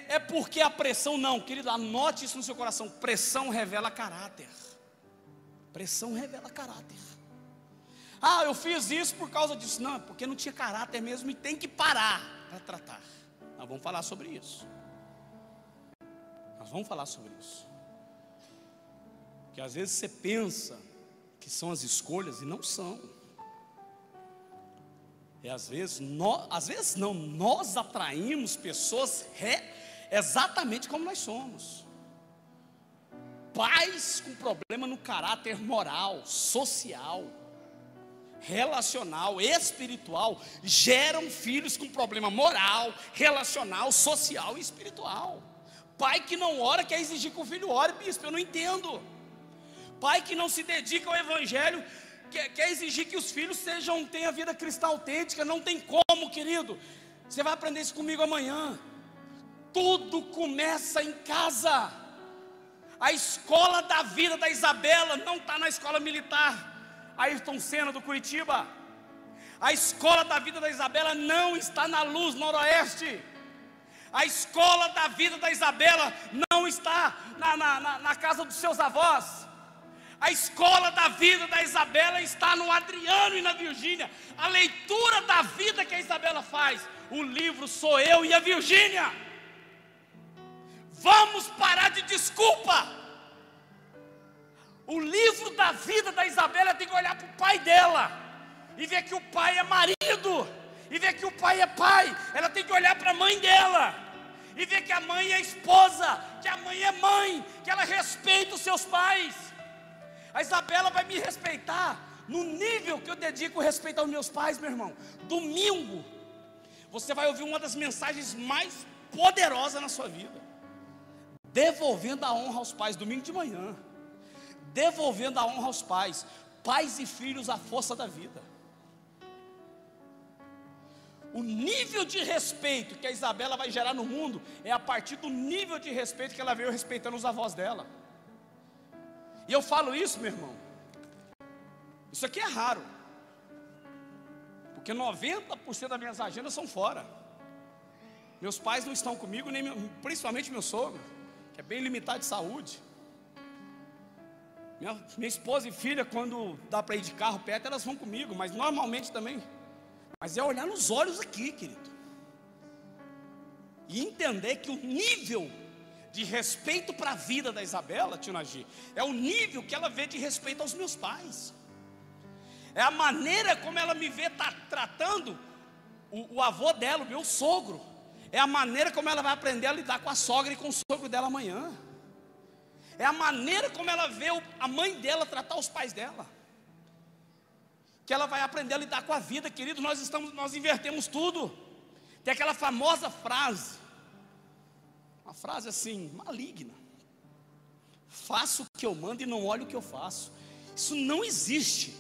é porque a pressão. Não, querido, anote isso no seu coração. Pressão revela caráter. Pressão revela caráter. Ah, eu fiz isso por causa disso. Não, é porque não tinha caráter mesmo e tem que parar para tratar. Nós vamos falar sobre isso. Nós vamos falar sobre isso. Porque às vezes você pensa que são as escolhas e não são. E às vezes nós atraímos pessoas exatamente como nós somos. Pais com problema no caráter moral, social, relacional, espiritual, geram filhos com problema moral, relacional, social e espiritual. Pai que não ora quer exigir que o filho ore, bispo, eu não entendo. Pai que não se dedica ao evangelho quer exigir que os filhos tenham a vida cristã autêntica. Não tem como, querido. Você vai aprender isso comigo amanhã. Tudo começa em casa. A escola da vida da Isabela não está na escola militar Ayrton Senna do Curitiba. A escola da vida da Isabela não está na Luz Noroeste. A escola da vida da Isabela não está na casa dos seus avós. A escola da vida da Isabela está no Adriano e na Virgínia. A leitura da vida que a Isabela faz, o livro sou eu e a Virgínia. Vamos parar de desculpa. O livro da vida da Isabela tem que olhar para o pai dela e ver que o pai é marido, e ver que o pai é pai. Ela tem que olhar para a mãe dela e ver que a mãe é esposa, que a mãe é mãe, que ela respeita os seus pais. A Isabela vai me respeitar no nível que eu dedico respeito aos meus pais, meu irmão. Domingo, você vai ouvir uma das mensagens mais poderosas na sua vida. Devolvendo a honra aos pais, domingo de manhã. Devolvendo a honra aos pais. Pais e filhos, a força da vida. O nível de respeito que a Isabela vai gerar no mundo é a partir do nível de respeito que ela veio respeitando os avós dela. E eu falo isso, meu irmão, isso aqui é raro, porque 90% das minhas agendas são fora. Meus pais não estão comigo, principalmente meu sogro, que é bem limitado de saúde. Minha esposa e filha, quando dá para ir de carro perto, elas vão comigo, mas normalmente também. Mas é olhar nos olhos aqui, querido, e entender que o nível de respeito para a vida da Isabela, tio Nagi, é o nível que ela vê de respeito aos meus pais. É a maneira como ela me vê tratando o avô dela, o meu sogro. É a maneira como ela vai aprender a lidar com a sogra e com o sogro dela amanhã. É a maneira como ela vê a mãe dela tratar os pais dela, que ela vai aprender a lidar com a vida, querido. Nós invertemos tudo. Tem aquela famosa frase, uma frase assim, maligna: faço o que eu mando e não olho o que eu faço. Isso não existe.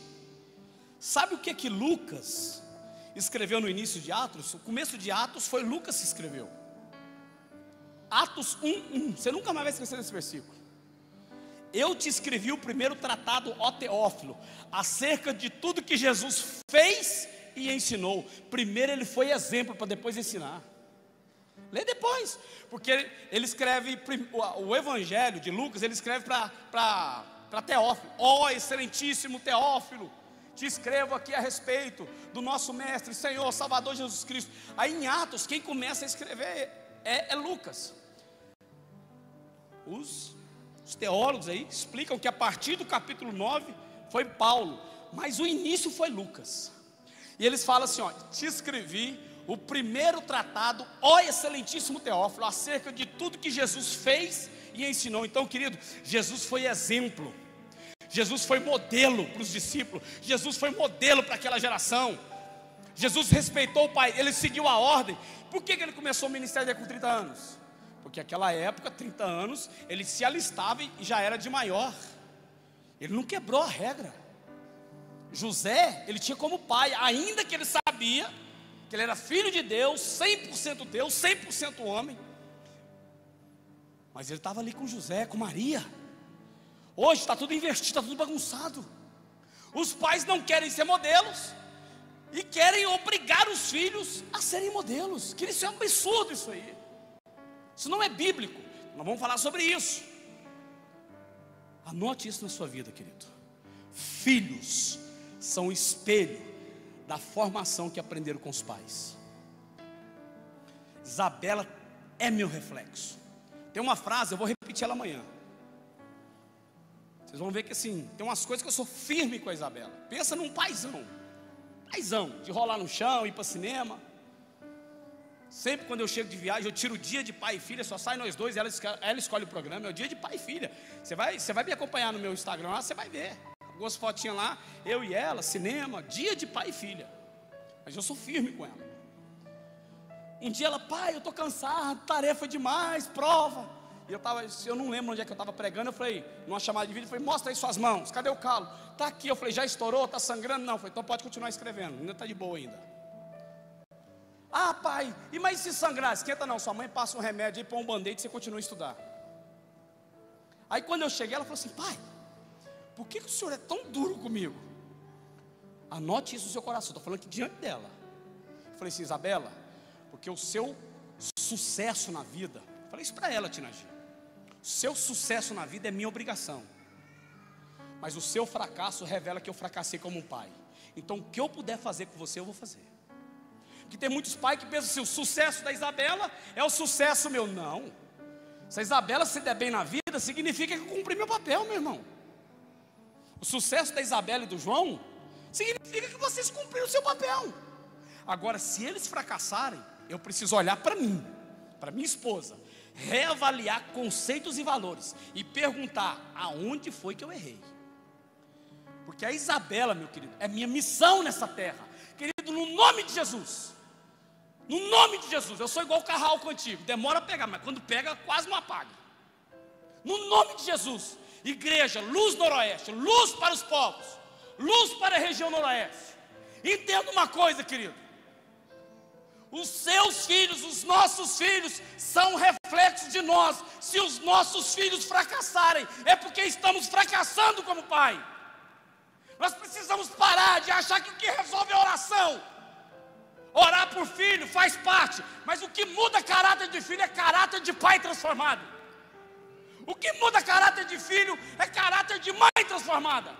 Sabe o que Lucas escreveu no início de Atos? O começo de Atos foi Lucas que escreveu. Atos 1:1. Você nunca mais vai esquecer desse versículo. Eu te escrevi o primeiro tratado, ó Teófilo, acerca de tudo que Jesus fez e ensinou. Primeiro ele foi exemplo para depois ensinar. Lê depois, porque ele escreve o evangelho de Lucas, ele escreve para Teófilo. Ó excelentíssimo Teófilo, te escrevo aqui a respeito do nosso mestre, Senhor, Salvador Jesus Cristo. Aí em Atos, quem começa a escrever é Lucas. Os teólogos aí explicam que a partir do capítulo 9 foi Paulo, mas o início foi Lucas. E eles falam assim, ó: te escrevi o primeiro tratado, ó excelentíssimo Teófilo, acerca de tudo que Jesus fez e ensinou. Então, querido, Jesus foi exemplo, Jesus foi modelo para os discípulos, Jesus foi modelo para aquela geração. Jesus respeitou o Pai, ele seguiu a ordem. Por que ele começou o ministério dele com 30 anos? Porque naquela época, 30 anos, ele se alistava e já era de maior. Ele não quebrou a regra. José, ele tinha como pai, ainda que ele sabia que ele era filho de Deus, 100% homem, mas ele estava ali com José, com Maria. Hoje está tudo invertido, está tudo bagunçado. Os pais não querem ser modelos e querem obrigar os filhos a serem modelos. Que isso é um absurdo, isso aí. Isso não é bíblico. Nós vamos falar sobre isso. Anote isso na sua vida, querido. Filhos são o espelho da formação que aprenderam com os pais. Isabela é meu reflexo. Tem uma frase, eu vou repetir ela amanhã. Vocês vão ver que assim, tem umas coisas que eu sou firme com a Isabela. Pensa num paizão, de rolar no chão, ir para cinema. Sempre quando eu chego de viagem, eu tiro o dia de pai e filha, só sai nós dois, ela escolhe o programa, é o dia de pai e filha. Você vai me acompanhar no meu Instagram lá, você vai ver. Algumas fotinhas lá, eu e ela, cinema, dia de pai e filha. Mas eu sou firme com ela. Um dia ela, pai, eu estou cansado, tarefa demais, prova. E eu não lembro onde é que eu estava pregando. Eu falei, numa chamada de vídeo, eu falei, mostra aí suas mãos, cadê o calo? Está aqui. Eu falei, já estourou, está sangrando? Não, eu falei, então pode continuar escrevendo, ainda está de boa ainda. Ah, pai, e mas se sangrar? Esquenta não, sua mãe passa um remédio aí, põe um band-aid e você continua a estudar. Aí quando eu cheguei, ela falou assim, pai, por que o senhor é tão duro comigo? Anote isso no seu coração, estou falando aqui diante dela. Eu falei assim, Isabela, porque o seu sucesso na vida, falei isso para ela, Tina G, o seu sucesso na vida é minha obrigação, mas o seu fracasso revela que eu fracassei como um pai. Então o que eu puder fazer com você, eu vou fazer. Porque tem muitos pais que pensam assim, o sucesso da Isabela é o sucesso meu. Não, se a Isabela se der bem na vida, significa que eu cumpri meu papel, meu irmão. O sucesso da Isabela e do João significa que vocês cumpriram o seu papel. Agora, se eles fracassarem, eu preciso olhar para mim, para minha esposa, reavaliar conceitos e valores e perguntar aonde foi que eu errei. Porque a Isabela, meu querido, é minha missão nessa terra. Querido, no nome de Jesus, no nome de Jesus, eu sou igual o carralco antigo, demora a pegar, mas quando pega quase não apaga. No nome de Jesus, igreja, luz noroeste, luz para os povos, luz para a região noroeste. Entenda uma coisa, querido, os seus filhos, os nossos filhos são reflexos de nós. Se os nossos filhos fracassarem, é porque estamos fracassando como pai. Nós precisamos parar de achar que o que resolve é a oração. Orar por filho faz parte, mas o que muda caráter de filho é caráter de pai transformado. O que muda caráter de filho é caráter de mãe transformada.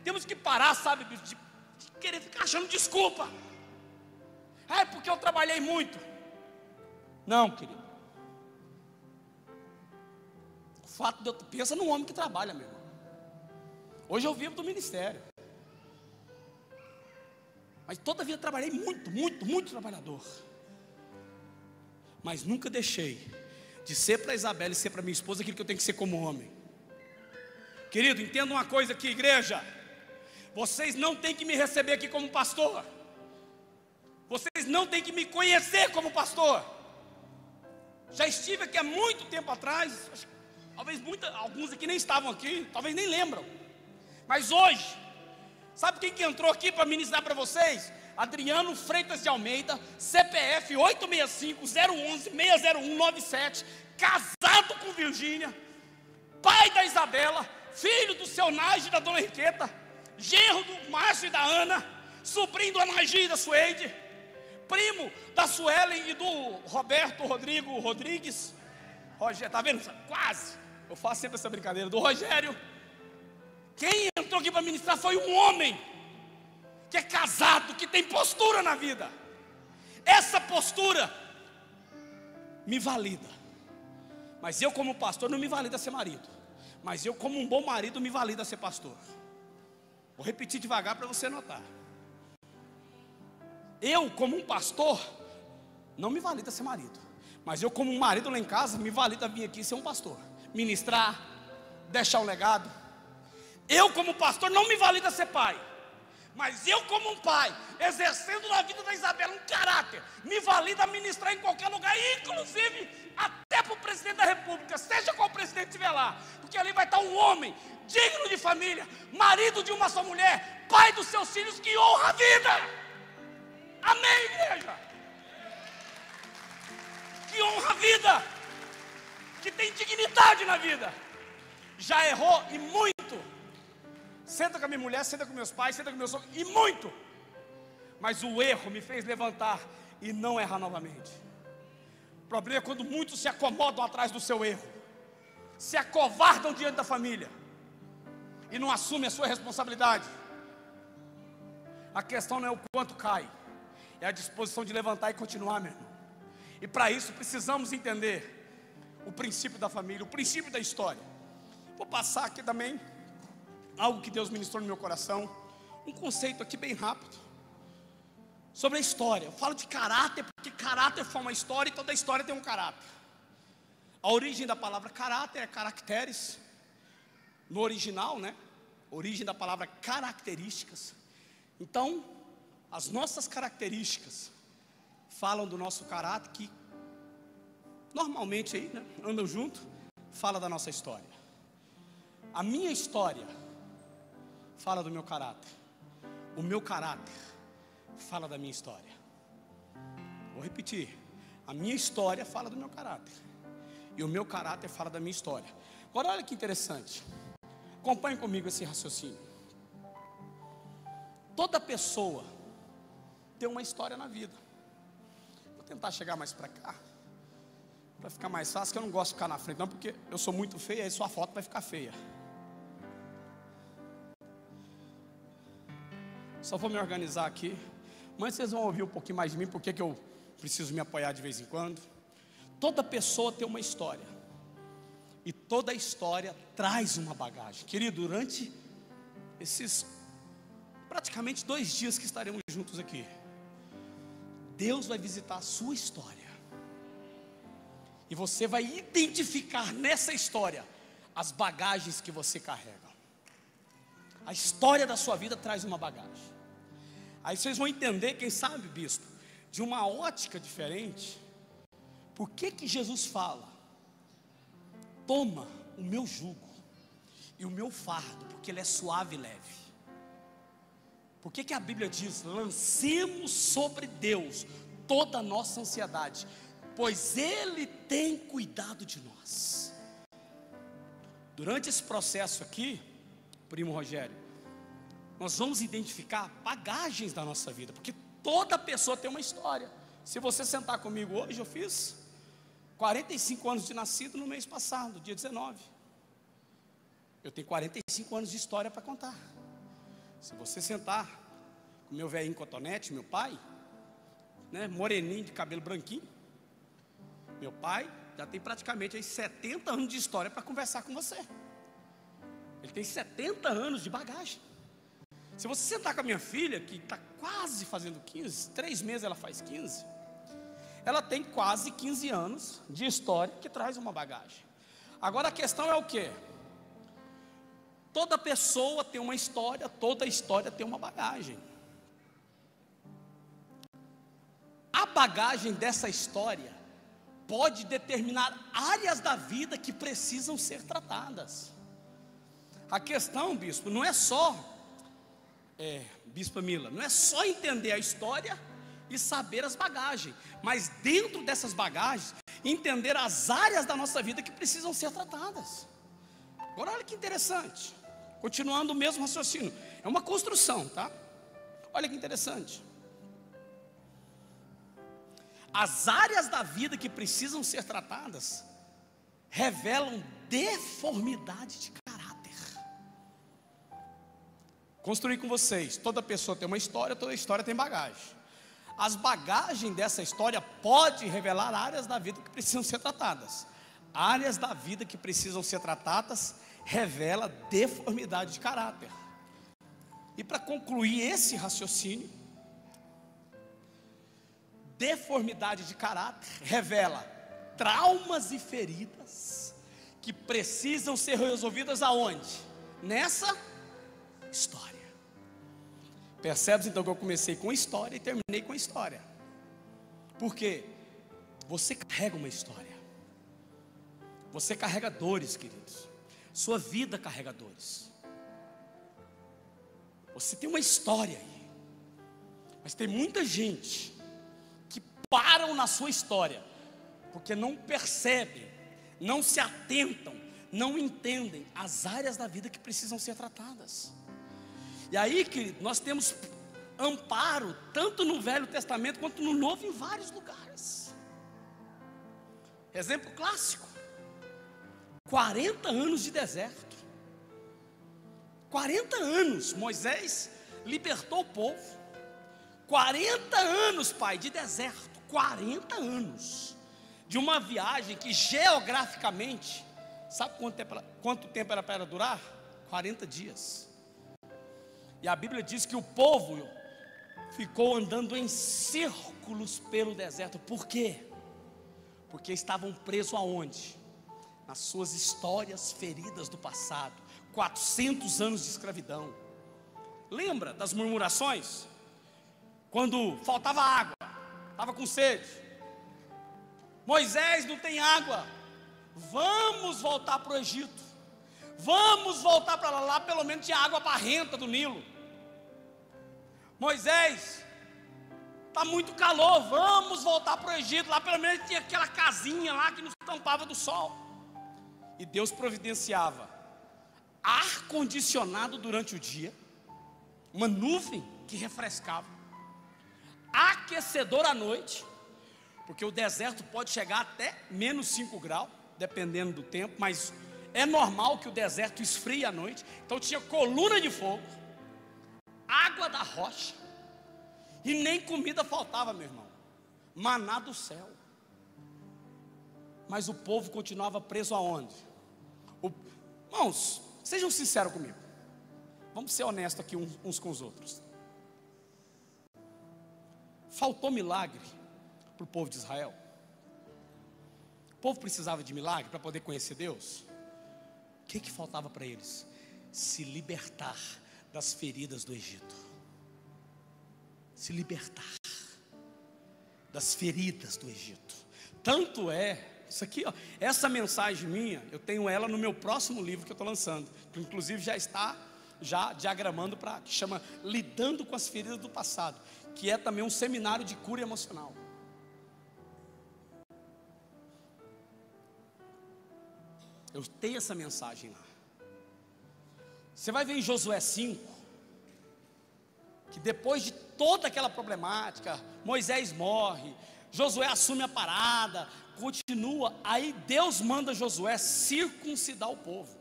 Temos que parar, sabe, de querer ficar achando desculpa. É porque eu trabalhei muito. Não, querido. O fato de eu... Pensa num homem que trabalha, meu irmão. Hoje eu vivo do ministério. Mas toda a vida trabalhei muito trabalhador. Mas nunca deixei de ser para Isabela e ser para minha esposa aquilo que eu tenho que ser como homem. Querido, entenda uma coisa aqui, igreja. Vocês não têm que me receber aqui como pastor. Vocês não têm que me conhecer como pastor. Já estive aqui há muito tempo atrás. Talvez alguns aqui nem estavam aqui, talvez nem lembram. Mas hoje, sabe quem que entrou aqui para ministrar para vocês? Adriano Freitas de Almeida, CPF 865-011-60197, casado com Virgínia, pai da Isabela, filho do seu Nage e da dona Henriqueta, genro do Márcio e da Ana, sobrinho do Nagi e da Suede, primo da Suelen e do Roberto Rodrigues, Rogério, tá vendo? Quase, eu faço sempre essa brincadeira, do Rogério. Quem entrou aqui para ministrar foi um homem que é casado, que tem postura na vida. Essa postura me valida. Mas eu como pastor não me valida ser marido. Mas eu como um bom marido me valida ser pastor. Vou repetir devagar para você notar. Eu como um pastor não me valida ser marido. Mas eu como um marido lá em casa me valida vir aqui ser um pastor. Ministrar, deixar um legado. Eu como pastor não me valida ser pai. Mas eu como um pai, exercendo na vida da Isabela um caráter, me valida ministrar em qualquer lugar, inclusive até para o presidente da república, seja qual presidente estiver lá. Porque ali vai estar um homem digno de família, marido de uma só mulher, pai dos seus filhos, que honra a vida. Amém, igreja? Que honra a vida, que tem dignidade na vida. Já errou e muito. Senta com a minha mulher, senta com meus pais, senta com meus sogros, e muito. Mas o erro me fez levantar e não errar novamente. O problema é quando muitos se acomodam atrás do seu erro, se acovardam diante da família e não assumem a sua responsabilidade. A questão não é o quanto cai, é a disposição de levantar e continuar, meu irmão. E para isso precisamos entender o princípio da família, o princípio da história. Vou passar aqui também algo que Deus ministrou no meu coração, um conceito aqui bem rápido sobre a história. Eu falo de caráter porque caráter forma a história e toda a história tem um caráter. A origem da palavra caráter é caracteres, no original, né? Origem da palavra características. Então, as nossas características falam do nosso caráter, que normalmente aí, né, andam junto, fala da nossa história. A minha história fala do meu caráter. O meu caráter fala da minha história. Vou repetir. A minha história fala do meu caráter. E o meu caráter fala da minha história. Agora olha que interessante. Acompanhe comigo esse raciocínio. Toda pessoa tem uma história na vida. Vou tentar chegar mais para cá, para ficar mais fácil, que eu não gosto de ficar na frente não, porque eu sou muito feio, aí sua foto vai ficar feia. Só vou me organizar aqui. Mas vocês vão ouvir um pouquinho mais de mim, porque que eu preciso me apoiar de vez em quando. Toda pessoa tem uma história, e toda história traz uma bagagem. Querido, durante esses praticamente 2 dias que estaremos juntos aqui, Deus vai visitar a sua história, e você vai identificar nessa história as bagagens que você carrega. A história da sua vida traz uma bagagem. Aí vocês vão entender, quem sabe, bispo, de uma ótica diferente, por que Jesus fala: toma o meu jugo e o meu fardo, porque ele é suave e leve. Por que a Bíblia diz: lancemos sobre Deus toda a nossa ansiedade, pois Ele tem cuidado de nós. Durante esse processo aqui, primo Rogério, nós vamos identificar bagagens da nossa vida, porque toda pessoa tem uma história. Se você sentar comigo hoje, eu fiz 45 anos de nascido no mês passado, dia 19. Eu tenho 45 anos de história para contar. Se você sentar com meu velhinho cotonete, meu pai, né, moreninho de cabelo branquinho, meu pai já tem praticamente aí 70 anos de história para conversar com você. Ele tem 70 anos de bagagem. Se você sentar com a minha filha, que está quase fazendo 15, 3 meses ela faz 15, ela tem quase 15 anos de história que traz uma bagagem. Agora a questão é o quê? Toda pessoa tem uma história, toda história tem uma bagagem. A bagagem dessa história pode determinar áreas da vida que precisam ser tratadas. A questão, bispo, não é só Bispa Mila, não é só entender a história e saber as bagagens, mas dentro dessas bagagens, entender as áreas da nossa vida que precisam ser tratadas. Agora olha que interessante, continuando o mesmo raciocínio, é uma construção, tá? Olha que interessante. As áreas da vida que precisam ser tratadas revelam deformidade de caráter. Construir com vocês, toda pessoa tem uma história, toda história tem bagagem. As bagagens dessa história podem revelar áreas da vida que precisam ser tratadas. Áreas da vida que precisam ser tratadas revela deformidade de caráter. E para concluir esse raciocínio, deformidade de caráter revela traumas e feridas que precisam ser resolvidas aonde? Nessa história. Percebe então que eu comecei com história e terminei com história. Porque você carrega uma história. Você carrega dores, queridos. Sua vida carrega dores. Você tem uma história aí, mas tem muita gente que param na sua história, porque não percebem, não se atentam, não entendem as áreas da vida que precisam ser tratadas. E aí que nós temos amparo, tanto no Velho Testamento quanto no Novo, em vários lugares. Exemplo clássico: 40 anos de deserto. 40 anos Moisés libertou o povo. 40 anos, pai, de deserto. 40 anos de uma viagem que geograficamente, sabe quanto tempo era para durar? 40 dias. E a Bíblia diz que o povo ficou andando em círculos pelo deserto. Por quê? Porque estavam presos aonde? Nas suas histórias feridas do passado. 400 anos de escravidão. Lembra das murmurações? Quando faltava água, estava com sede. Moisés, não tem água, vamos voltar para o Egito. Vamos voltar para lá, pelo menos tinha água barrenta do Nilo. Moisés, está muito calor, vamos voltar para o Egito. Lá pelo menos tinha aquela casinha lá que nos tampava do sol. E Deus providenciava ar condicionado durante o dia, uma nuvem que refrescava, aquecedor à noite, porque o deserto pode chegar até menos 5 graus, dependendo do tempo, mas é normal que o deserto esfrie à noite. Então tinha coluna de fogo, água da rocha, e nem comida faltava, meu irmão, maná do céu. Mas o povo continuava preso aonde? Irmãos, sejam sinceros comigo, vamos ser honestos aqui uns com os outros. Faltou milagre para o povo de Israel? O povo precisava de milagre para poder conhecer Deus? O que faltava para eles? Se libertar das feridas do Egito. Se libertar das feridas do Egito. Tanto é, isso aqui, ó, essa mensagem minha, eu tenho ela no meu próximo livro que eu estou lançando, que inclusive já está diagramando para, que chama Lidando com as Feridas do Passado, que é também um seminário de cura emocional. Eu tenho essa mensagem lá. Você vai ver em Josué 5, que depois de toda aquela problemática, Moisés morre, Josué assume a parada, continua, aí Deus manda Josué circuncidar o povo.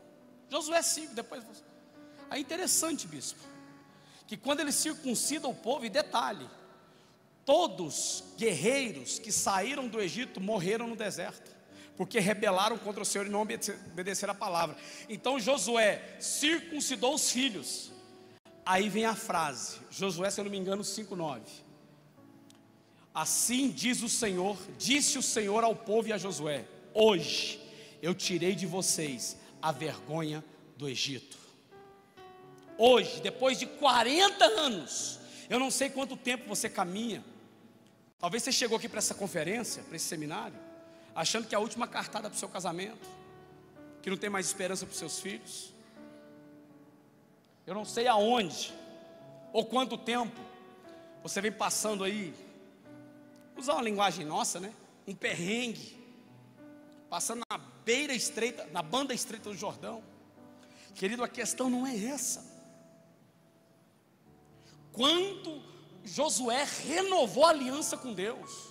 Josué 5, depois. Aí interessante, bispo, que quando ele circuncida o povo, e detalhe, todos guerreiros que saíram do Egito morreram no deserto, porque rebelaram contra o Senhor e não obedeceram a palavra. Então Josué circuncidou os filhos. Aí vem a frase, Josué, se eu não me engano, 5:9. Assim diz o Senhor, disse o Senhor ao povo e a Josué: hoje eu tirei de vocês a vergonha do Egito. Hoje, depois de 40 anos, eu não sei quanto tempo você caminha. Talvez você chegou aqui para essa conferência, para esse seminário, achando que é a última cartada para o seu casamento, que não tem mais esperança para os seus filhos. Eu não sei aonde ou quanto tempo você vem passando aí, usar uma linguagem nossa, né? Um perrengue, passando na beira estreita, na banda estreita do Jordão. Querido, a questão não é essa. Quando Josué renovou a aliança com Deus,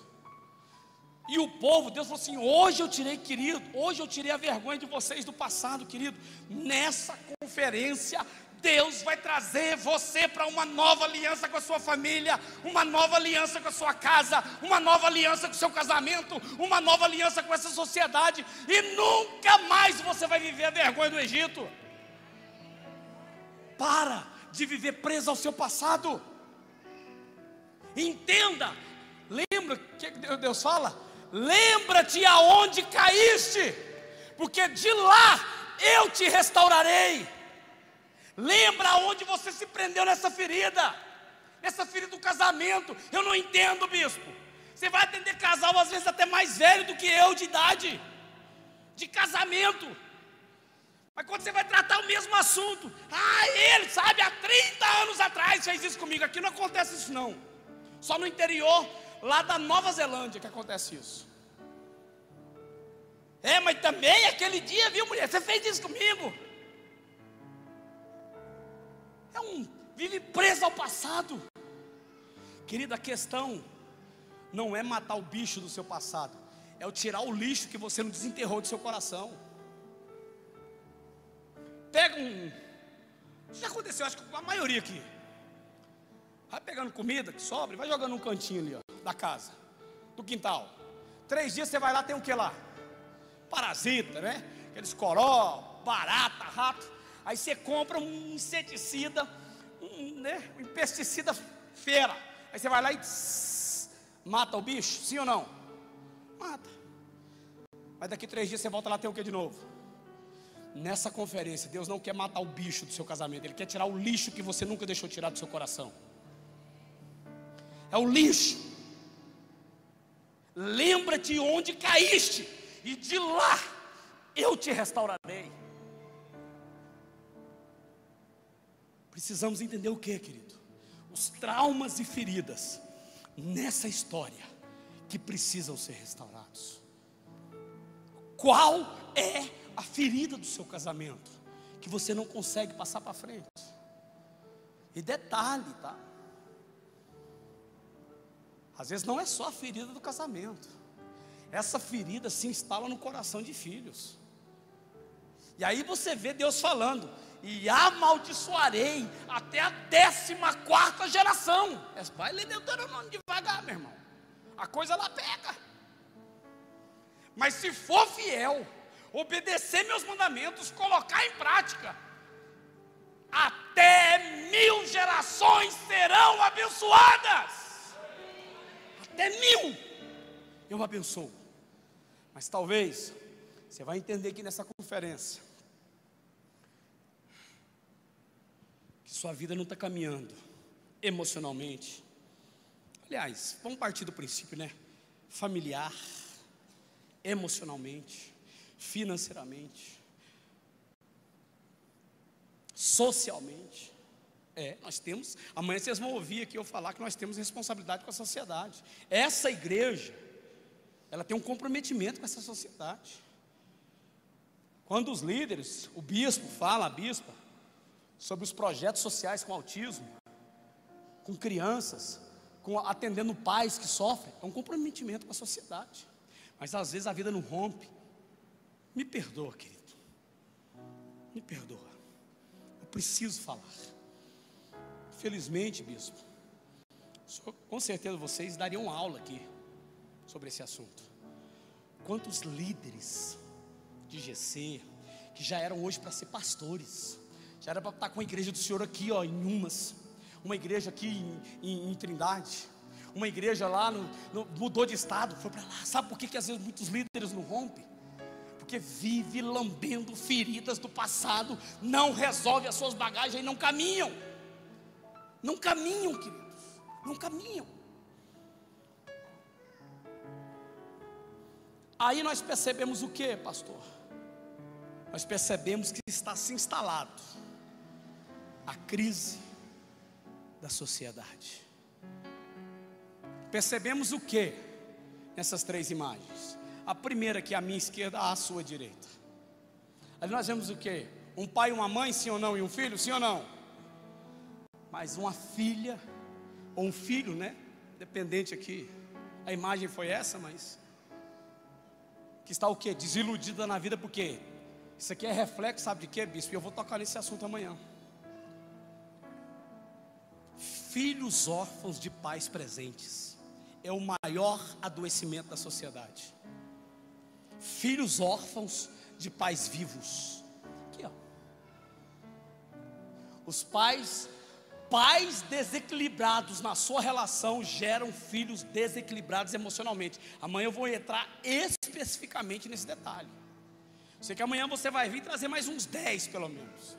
e o povo, Deus falou assim: hoje eu tirei, querido, hoje eu tirei a vergonha de vocês do passado, querido. Nessa conferência, Deus vai trazer você para uma nova aliança com a sua família, uma nova aliança com a sua casa, uma nova aliança com o seu casamento, uma nova aliança com essa sociedade, e nunca mais você vai viver a vergonha do Egito. Para de viver preso ao seu passado. Entenda, lembra que Deus fala? Lembra-te aonde caíste, porque de lá eu te restaurarei. Lembra aonde você se prendeu nessa ferida do casamento. Eu não entendo, bispo. Você vai atender casal às vezes até mais velho do que eu de idade, de casamento. Mas quando você vai tratar o mesmo assunto, ele, sabe, há 30 anos atrás fez isso comigo. Aqui não acontece isso não. Só no interior, lá da Nova Zelândia que acontece isso. Mas também aquele dia, viu, mulher, você fez isso comigo. Vive preso ao passado. Querida, a questão não é matar o bicho do seu passado, é o tirar o lixo que você não desenterrou do seu coração. Pega isso já aconteceu, acho que com a maioria aqui. Vai pegando comida que sobra e vai jogando num cantinho ali, ó, da casa, do quintal. 3 dias você vai lá, tem o que lá? Parasita, né? Aqueles coró, barata, rato. Aí você compra um inseticida, um pesticida fera. Aí você vai lá e mata o bicho, sim ou não? Mata. Mas daqui 3 dias você volta lá, tem o que de novo? Nessa conferência, Deus não quer matar o bicho do seu casamento, Ele quer tirar o lixo que você nunca deixou tirar do seu coração. É o lixo. Lembra-te onde caíste, e de lá eu te restaurarei. Precisamos entender o que, querido? Os traumas e feridas nessa história que precisam ser restaurados. Qual é a ferida do seu casamento que você não consegue passar para frente? E detalhe, tá? Às vezes não é só a ferida do casamento. Essa ferida se instala no coração de filhos. E aí você vê Deus falando: e amaldiçoarei até a 14ª geração. Vai ler Deuteronômio devagar, meu irmão. A coisa lá pega. Mas se for fiel, obedecer meus mandamentos, colocar em prática, até 1000 gerações serão abençoadas. Até 1000 eu abençoo. Mas talvez você vai entender aqui nessa conferência que sua vida não está caminhando emocionalmente. Aliás, vamos partir do princípio, né? Familiar, emocionalmente, financeiramente, socialmente. Nós temos, amanhã vocês vão ouvir aqui eu falar que nós temos responsabilidade com a sociedade. Essa igreja, ela tem um comprometimento com essa sociedade. Quando os líderes, o bispo fala, a bispa, sobre os projetos sociais com autismo, com crianças, atendendo pais que sofrem, é um comprometimento com a sociedade. Mas às vezes a vida não rompe. Me perdoa, querido, me perdoa, eu preciso falar. Felizmente, bispo, com certeza vocês dariam aula aqui sobre esse assunto. Quantos líderes de GC que já eram hoje para ser pastores, já era para estar com a igreja do Senhor aqui, ó, em uma igreja aqui em Trindade, uma igreja lá mudou de estado, foi para lá. Sabe por que às vezes muitos líderes não rompem? Porque vive lambendo feridas do passado, não resolve as suas bagagens e não caminham. Não caminham, queridos, não caminham. Aí nós percebemos o que, pastor? Nós percebemos que está se instalado a crise da sociedade. Percebemos o que nessas 3 imagens? A primeira aqui à minha esquerda, à sua direita. Ali nós vemos o que? Um pai e uma mãe, sim ou não? E um filho, sim ou não? Mas uma filha, ou um filho, né? Dependente aqui. A imagem foi essa, mas que está o quê? Desiludida na vida, porque isso aqui é reflexo, sabe de quê, bispo? E eu vou tocar nesse assunto amanhã. Filhos órfãos de pais presentes é o maior adoecimento da sociedade. Filhos órfãos de pais vivos. Aqui, ó. Os pais desequilibrados na sua relação geram filhos desequilibrados emocionalmente. Amanhã eu vou entrar especificamente nesse detalhe. Sei que amanhã você vai vir trazer mais uns 10 pelo menos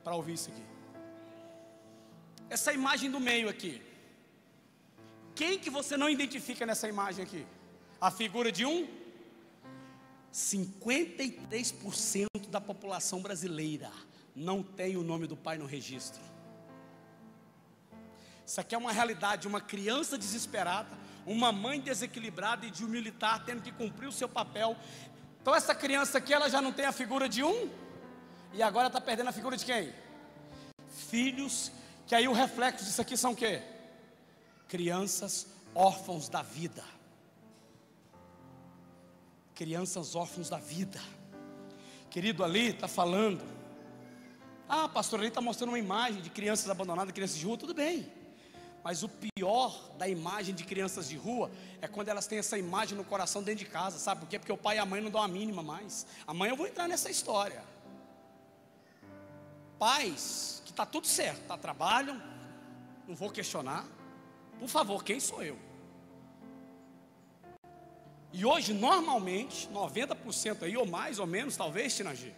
para ouvir isso aqui. Essa imagem do meio aqui, quem que você não identifica nessa imagem aqui? A figura de 53% da população brasileira não tem o nome do pai no registro. Isso aqui é uma realidade, uma criança desesperada, uma mãe desequilibrada e de um militar tendo que cumprir o seu papel. Então essa criança aqui, ela já não tem a figura de um, e agora está perdendo a figura de quem? Filhos, que aí o reflexo disso aqui são o quê? Crianças órfãos da vida. Crianças órfãos da vida. Querido, ali está falando, pastor, ali está mostrando uma imagem de crianças abandonadas, crianças de rua, tudo bem. Mas o pior da imagem de crianças de rua é quando elas têm essa imagem no coração dentro de casa, sabe por quê? Porque o pai e a mãe não dão a mínima mais. Amanhã eu vou entrar nessa história. Pais, que está tudo certo, trabalham, não vou questionar. Por favor, quem sou eu? E hoje, normalmente, 90% aí, ou mais ou menos, talvez, Tinagi,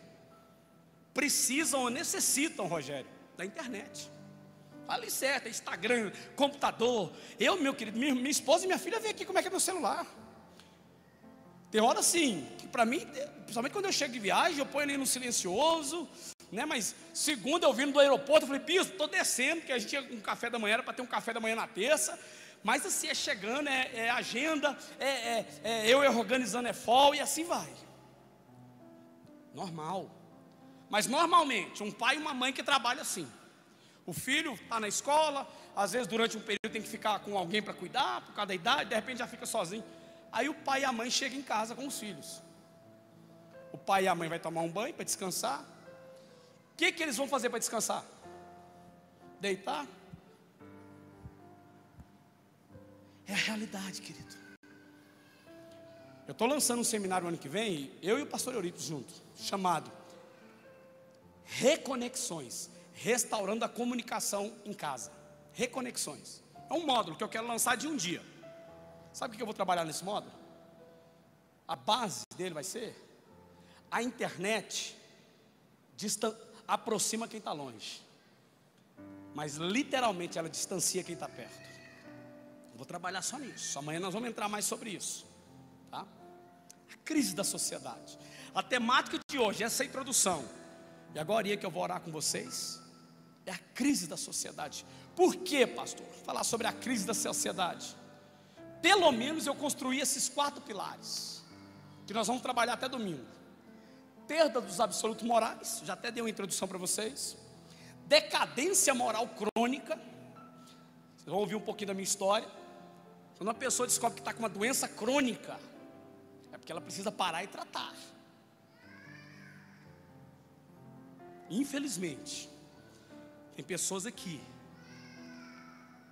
precisam ou necessitam, Rogério, da internet. Falei certo, Instagram, computador. Eu, meu querido, minha esposa e minha filha veem aqui como é que é meu celular. Tem hora assim, que para mim, principalmente quando eu chego de viagem, eu ponho ali no silencioso, né? Mas segunda eu vindo do aeroporto, eu falei, Bispo, estou descendo, porque a gente tinha um café da manhã, era para ter um café da manhã na terça. Mas assim, é chegando, é agenda, eu organizando, folga, e assim vai. Normal. Mas normalmente, um pai e uma mãe que trabalham assim. O filho está na escola, às vezes durante um período tem que ficar com alguém para cuidar, por causa da idade, de repente já fica sozinho. Aí o pai e a mãe chegam em casa com os filhos. O pai e a mãe vai tomar um banho para descansar. O que eles vão fazer para descansar? Deitar? É a realidade, querido. Eu estou lançando um seminário ano que vem, eu e o pastor Euripides juntos, chamado Reconexões, restaurando a comunicação em casa. Reconexões. É um módulo que eu quero lançar de um dia. Sabe o que eu vou trabalhar nesse módulo? A base dele vai ser: a internet aproxima quem está longe, mas literalmente ela distancia quem está perto. Eu vou trabalhar só nisso. Amanhã nós vamos entrar mais sobre isso, tá? A crise da sociedade. A temática de hoje, essa introdução, e agora que eu vou orar com vocês, é a crise da sociedade. Por que, pastor? Falar sobre a crise da sociedade. Pelo menos eu construí esses 4 pilares, que nós vamos trabalhar até domingo. Perda dos absolutos morais, já até dei uma introdução para vocês. Decadência moral crônica. Vocês vão ouvir um pouquinho da minha história. Quando uma pessoa descobre que está com uma doença crônica, é porque ela precisa parar e tratar. Infelizmente, tem pessoas aqui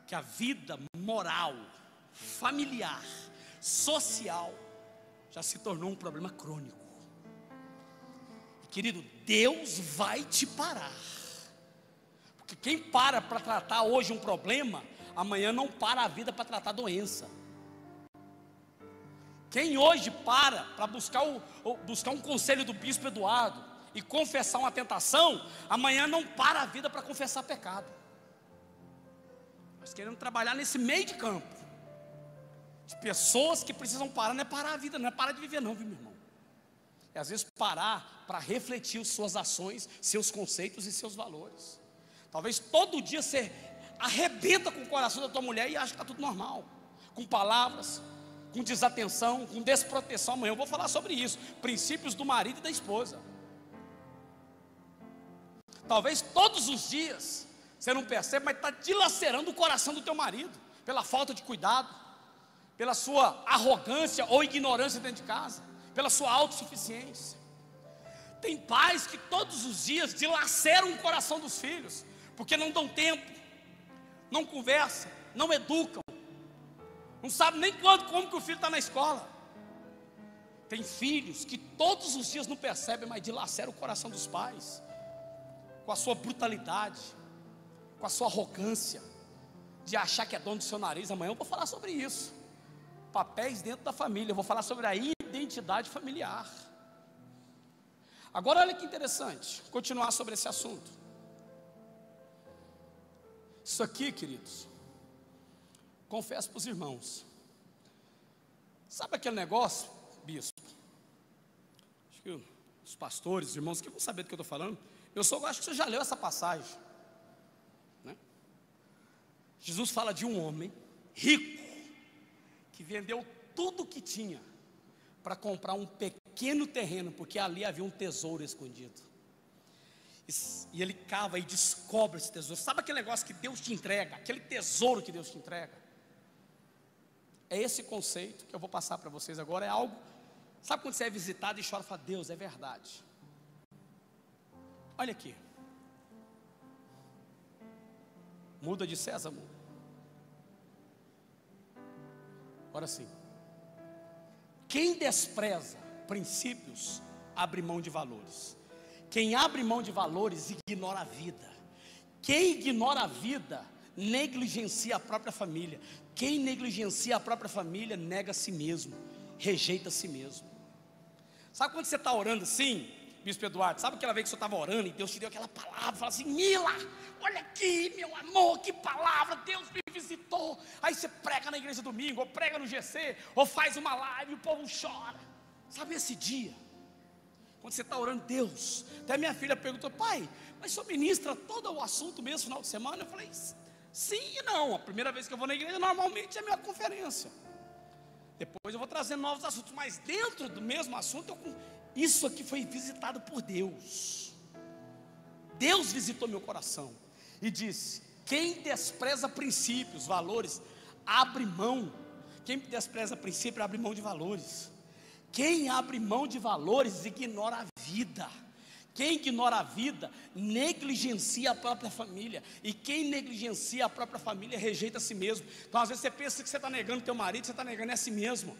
que a vida moral, familiar, social já se tornou um problema crônico. Querido, Deus vai te parar. Porque quem para tratar hoje um problema, amanhã não para a vida para tratar a doença. Quem hoje para buscar um conselho do bispo Eduardo e confessar uma tentação, amanhã não para a vida para confessar pecado. Nós queremos trabalhar nesse meio de campo de pessoas que precisam parar. Não é parar a vida, não é parar de viver não, viu, meu irmão? É às vezes parar para refletir suas ações, seus conceitos e seus valores. Talvez todo dia você arrebenta com o coração da tua mulher e acha que está tudo normal, com palavras, com desatenção, com desproteção. Amanhã eu vou falar sobre isso, princípios do marido e da esposa. Talvez todos os dias você não percebe, mas está dilacerando o coração do teu marido, pela falta de cuidado, pela sua arrogância ou ignorância dentro de casa, pela sua autossuficiência. Tem pais que todos os dias dilaceram o coração dos filhos, porque não dão tempo, não conversam, não educam, não sabem nem como que o filho está na escola. Tem filhos que todos os dias não percebem, mas dilaceram o coração dos pais, com a sua brutalidade, com a sua arrogância, de achar que é dono do seu nariz. Amanhã eu vou falar sobre isso, papéis dentro da família, eu vou falar sobre a identidade familiar. Agora olha que interessante, continuar sobre esse assunto. Isso aqui, queridos, confesso para os irmãos, sabe aquele negócio, bispo? Acho que o os pastores, os irmãos que vão saber do que eu estou falando. Meu sogro, acho que você já leu essa passagem, né? Jesus fala de um homem rico que vendeu tudo o que tinha para comprar um pequeno terreno, porque ali havia um tesouro escondido. E ele cava e descobre esse tesouro. Sabe aquele negócio que Deus te entrega, aquele tesouro que Deus te entrega? É esse conceito que eu vou passar para vocês agora. É algo, sabe quando você é visitado e chora e fala: Deus, é verdade. Olha aqui. Muda de sésamo. Agora sim. Quem despreza princípios, abre mão de valores. Quem abre mão de valores, ignora a vida. Quem ignora a vida, negligencia a própria família. Quem negligencia a própria família, nega a si mesmo, rejeita a si mesmo. Sabe quando você está orando assim, Bispo Eduardo? Sabe aquela vez que você estava orando e Deus te deu aquela palavra? Fala assim: Mila, olha aqui, meu amor, que palavra, Deus me visitou. Aí você prega na igreja domingo, ou prega no GC, ou faz uma live e o povo chora. Sabe esse dia? Quando você está orando, Deus. Até minha filha perguntou: pai, mas o senhor ministra todo o assunto mesmo final de semana? Eu falei: sim e não. A primeira vez que eu vou na igreja, normalmente é a minha conferência. Depois eu vou trazendo novos assuntos, mas dentro do mesmo assunto, isso aqui foi visitado por Deus. Deus visitou meu coração e disse: quem despreza princípios, valores, abre mão. Quem despreza princípio, abre mão de valores. Quem abre mão de valores, ignora a vida. Quem ignora a vida, negligencia a própria família. E quem negligencia a própria família, rejeita a si mesmo. Então às vezes você pensa que você está negando teu marido, você está negando a si mesmo.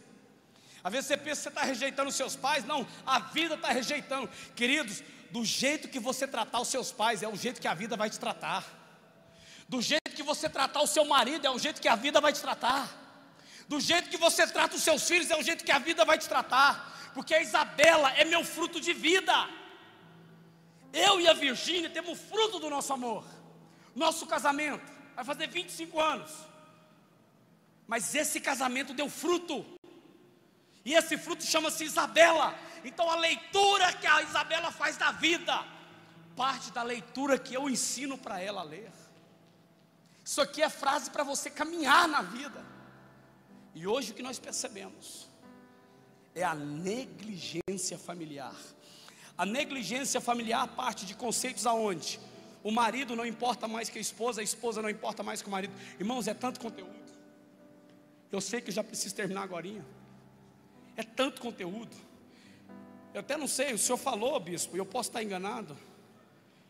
Às vezes você pensa que você está rejeitando os seus pais. Não, a vida está rejeitando. Queridos, do jeito que você tratar os seus pais, é o jeito que a vida vai te tratar. Do jeito que você tratar o seu marido, é o jeito que a vida vai te tratar. Do jeito que você trata os seus filhos, é o jeito que a vida vai te tratar. Porque a Isabela é meu fruto de vida. Eu e a Virgínia temos fruto do nosso amor. Nosso casamento vai fazer 25 anos. Mas esse casamento deu fruto. E esse fruto chama-se Isabela. Então a leitura que a Isabela faz da vida, parte da leitura que eu ensino para ela a ler. Isso aqui é frase para você caminhar na vida. E hoje o que nós percebemos é a negligência familiar. A negligência familiar parte de conceitos aonde o marido não importa mais que a esposa não importa mais que o marido. Irmãos, é tanto conteúdo. Eu sei que eu já preciso terminar agorinha. É tanto conteúdo. Eu até não sei, o senhor falou, bispo, e eu posso estar enganado,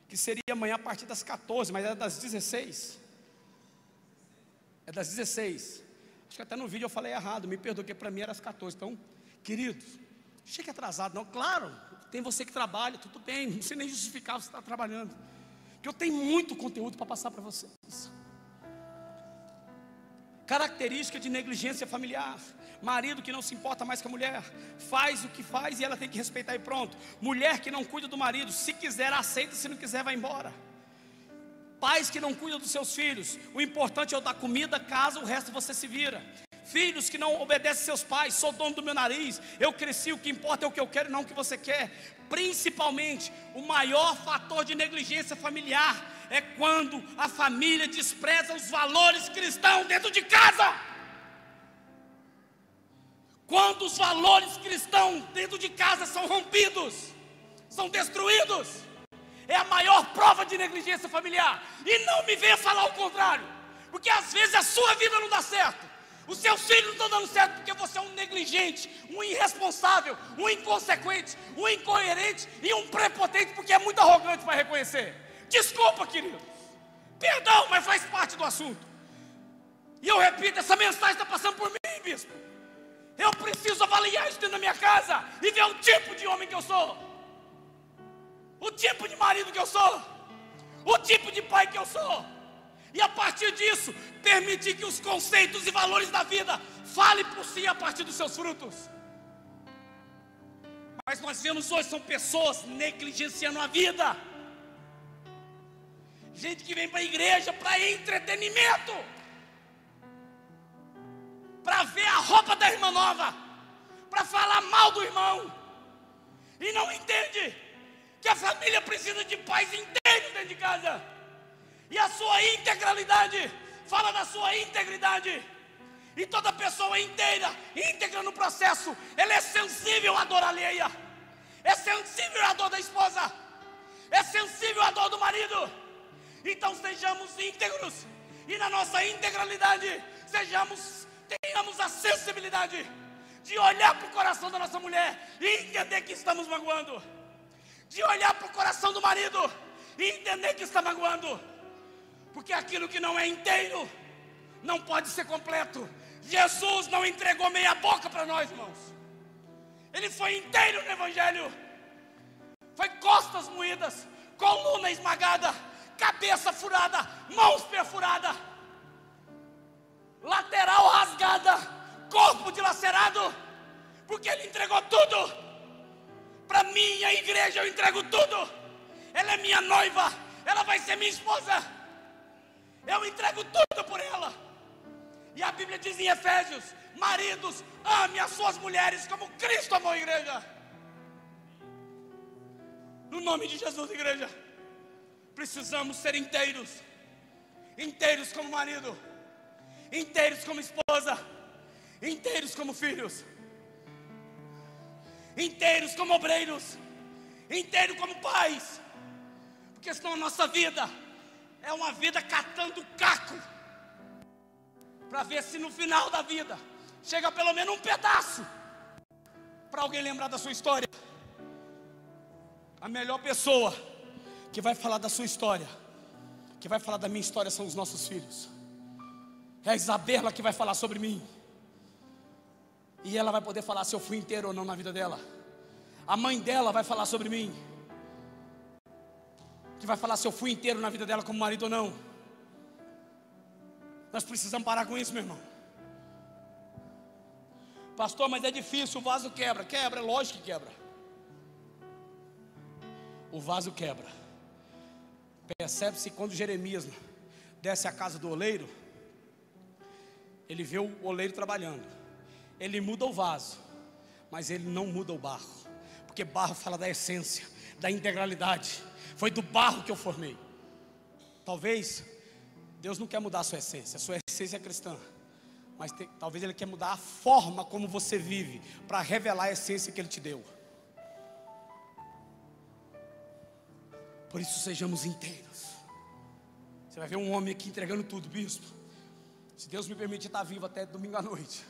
que seria amanhã a partir das 14, mas é das 16. É das 16. Acho que até no vídeo eu falei errado, me perdoe, que para mim era às 14. Então, queridos, chegue atrasado, não, claro, tem você que trabalha, tudo bem, não sei nem justificar você está trabalhando, porque eu tenho muito conteúdo para passar para vocês. Característica de negligência familiar: marido que não se importa mais com a mulher, faz o que faz e ela tem que respeitar e pronto. Mulher que não cuida do marido, se quiser aceita, se não quiser vai embora. Pais que não cuidam dos seus filhos, o importante é eu dar comida, casa, o resto você se vira. Filhos que não obedecem seus pais, sou dono do meu nariz, eu cresci, o que importa é o que eu quero e não o que você quer. Principalmente, o maior fator de negligência familiar é quando a família despreza os valores cristãos dentro de casa. Quando os valores cristãos dentro de casa são rompidos, são destruídos, é a maior prova de negligência familiar. E não me venha falar o contrário, porque às vezes a sua vida não dá certo, os seus filhos não estão dando certo, porque você é um negligente, um irresponsável, um inconsequente, um incoerente e um prepotente, porque é muito arrogante para reconhecer. Desculpa, queridos, perdão, mas faz parte do assunto. E eu repito, essa mensagem está passando por mim, bispo. Eu preciso avaliar isso dentro da minha casa e ver o tipo de homem que eu sou, o tipo de marido que eu sou, o tipo de pai que eu sou. E a partir disso, permitir que os conceitos e valores da vida falem por si a partir dos seus frutos. Mas nós vemos hoje, são pessoas negligenciando a vida. Gente que vem para a igreja para entretenimento, para ver a roupa da irmã nova, para falar mal do irmão. e não entende que a família precisa de pais inteiros dentro de casa. E a sua integralidade fala da sua integridade. E toda pessoa íntegra no processo, ela é sensível à dor alheia, é sensível à dor da esposa, é sensível à dor do marido. Então sejamos íntegros, e na nossa integralidade tenhamos a sensibilidade de olhar para o coração da nossa mulher e entender que estamos magoando, de olhar para o coração do marido e entender que está magoando, porque aquilo que não é inteiro não pode ser completo. Jesus não entregou meia boca para nós, irmãos. Ele foi inteiro no Evangelho. Foi costas moídas, coluna esmagada, cabeça furada, mãos perfuradas, lateral rasgada, corpo dilacerado, porque Ele entregou tudo. Para minha igreja eu entrego tudo. Ela é minha noiva, ela vai ser minha esposa. Eu entrego tudo por ela. E a Bíblia diz em Efésios: maridos, ame as suas mulheres como Cristo amou a igreja. No nome de Jesus, igreja, precisamos ser inteiros. Inteiros como marido, inteiros como esposa, inteiros como filhos, inteiros como obreiros, inteiros como pais. Porque senão a nossa vida é uma vida catando caco, para ver se no final da vida chega pelo menos um pedaço, para alguém lembrar da sua história. A melhor pessoa que vai falar da sua história, que vai falar da minha história, são os nossos filhos. É a Isabela que vai falar sobre mim, e ela vai poder falar se eu fui inteiro ou não na vida dela. A mãe dela vai falar sobre mim, que vai falar se eu fui inteiro na vida dela como marido ou não. Nós precisamos parar com isso, meu irmão. Pastor, mas é difícil, o vaso quebra. Quebra, é lógico que quebra. O vaso quebra. Percebe-se quando Jeremias desce à casa do oleiro, ele vê o oleiro trabalhando. Ele muda o vaso, mas ele não muda o barro, porque barro fala da essência, da integralidade. Foi do barro que eu formei. Talvez Deus não quer mudar a sua essência é cristã, mas talvez Ele quer mudar a forma como você vive, para revelar a essência que Ele te deu. Por isso sejamos inteiros. Você vai ver um homem aqui entregando tudo, bispo. Se Deus me permitir estar vivo até domingo à noite,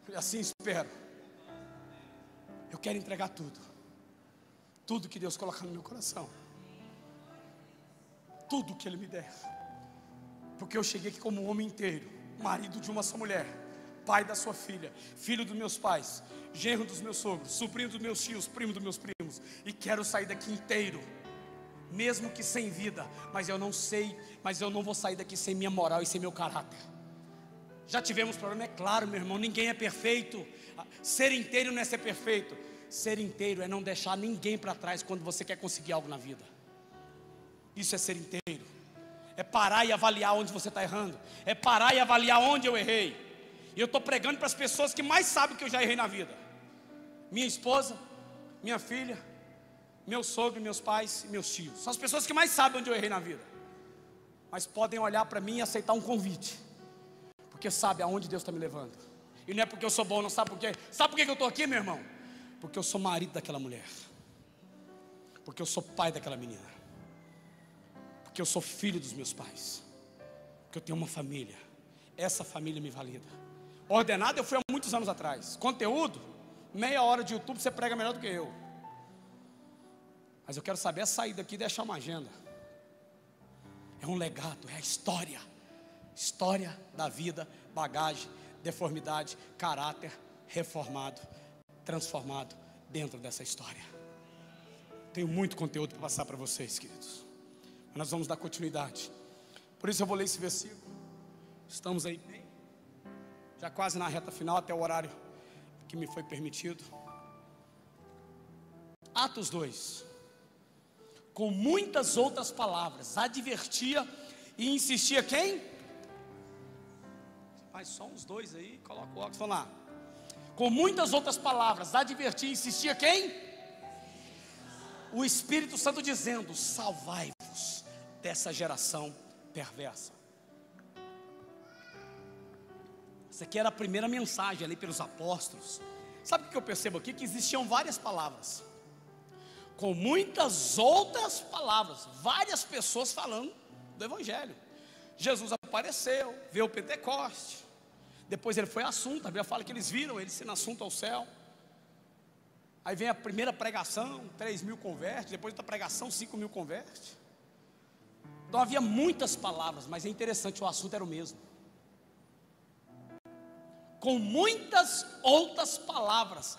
e assim espero. Eu quero entregar tudo, tudo que Deus colocar no meu coração, tudo que Ele me der. Porque eu cheguei aqui como um homem inteiro, marido de uma só mulher, pai da sua filha, filho dos meus pais, genro dos meus sogros, sobrinho dos meus tios, primo dos meus primos, e quero sair daqui inteiro, mesmo que sem vida, mas eu não vou sair daqui sem minha moral e sem meu caráter. Já tivemos problema, é claro, meu irmão, ninguém é perfeito. Ser inteiro não é ser perfeito, ser inteiro é não deixar ninguém para trás quando você quer conseguir algo na vida. Isso é ser inteiro. É parar e avaliar onde você está errando. É parar e avaliar onde eu errei. E eu estou pregando para as pessoas que mais sabem que eu já errei na vida: minha esposa, minha filha, meu sogro, meus pais e meus tios. São as pessoas que mais sabem onde eu errei na vida, mas podem olhar para mim e aceitar um convite, porque sabe aonde Deus está me levando. E não é porque eu sou bom, não. Sabe por quê? Sabe por que eu estou aqui, meu irmão? Porque eu sou marido daquela mulher, porque eu sou pai daquela menina, porque eu sou filho dos meus pais, porque eu tenho uma família. Essa família me valida. Ordenado eu fui há muitos anos atrás. Conteúdo, meia hora de YouTube você prega melhor do que eu. Mas eu quero saber a saída aqui e deixar uma agenda. É um legado, é a história. História da vida, bagagem, deformidade, caráter reformado, transformado dentro dessa história. Tenho muito conteúdo para passar para vocês, queridos. Nós vamos dar continuidade. Por isso eu vou ler esse versículo. Estamos aí já quase na reta final, até o horário que me foi permitido. Atos 2. Com muitas outras palavras, advertia e insistia quem? Faz só uns dois aí, coloca o óculos, vamos lá. Com muitas outras palavras, advertia e insistia quem? o Espírito Santo dizendo: salvai-vos dessa geração perversa. Essa aqui era a primeira mensagem ali pelos apóstolos. Sabe o que eu percebo aqui? Que existiam várias palavras, com muitas outras palavras, várias pessoas falando do Evangelho. Jesus apareceu, veio o Pentecoste, depois ele foi assunto, a Bíblia fala que eles viram ele sendo assunto ao céu. Aí vem a primeira pregação, 3.000 convertes, depois outra pregação, 5.000 convertes. Então havia muitas palavras, mas é interessante, o assunto era o mesmo. Com muitas outras palavras,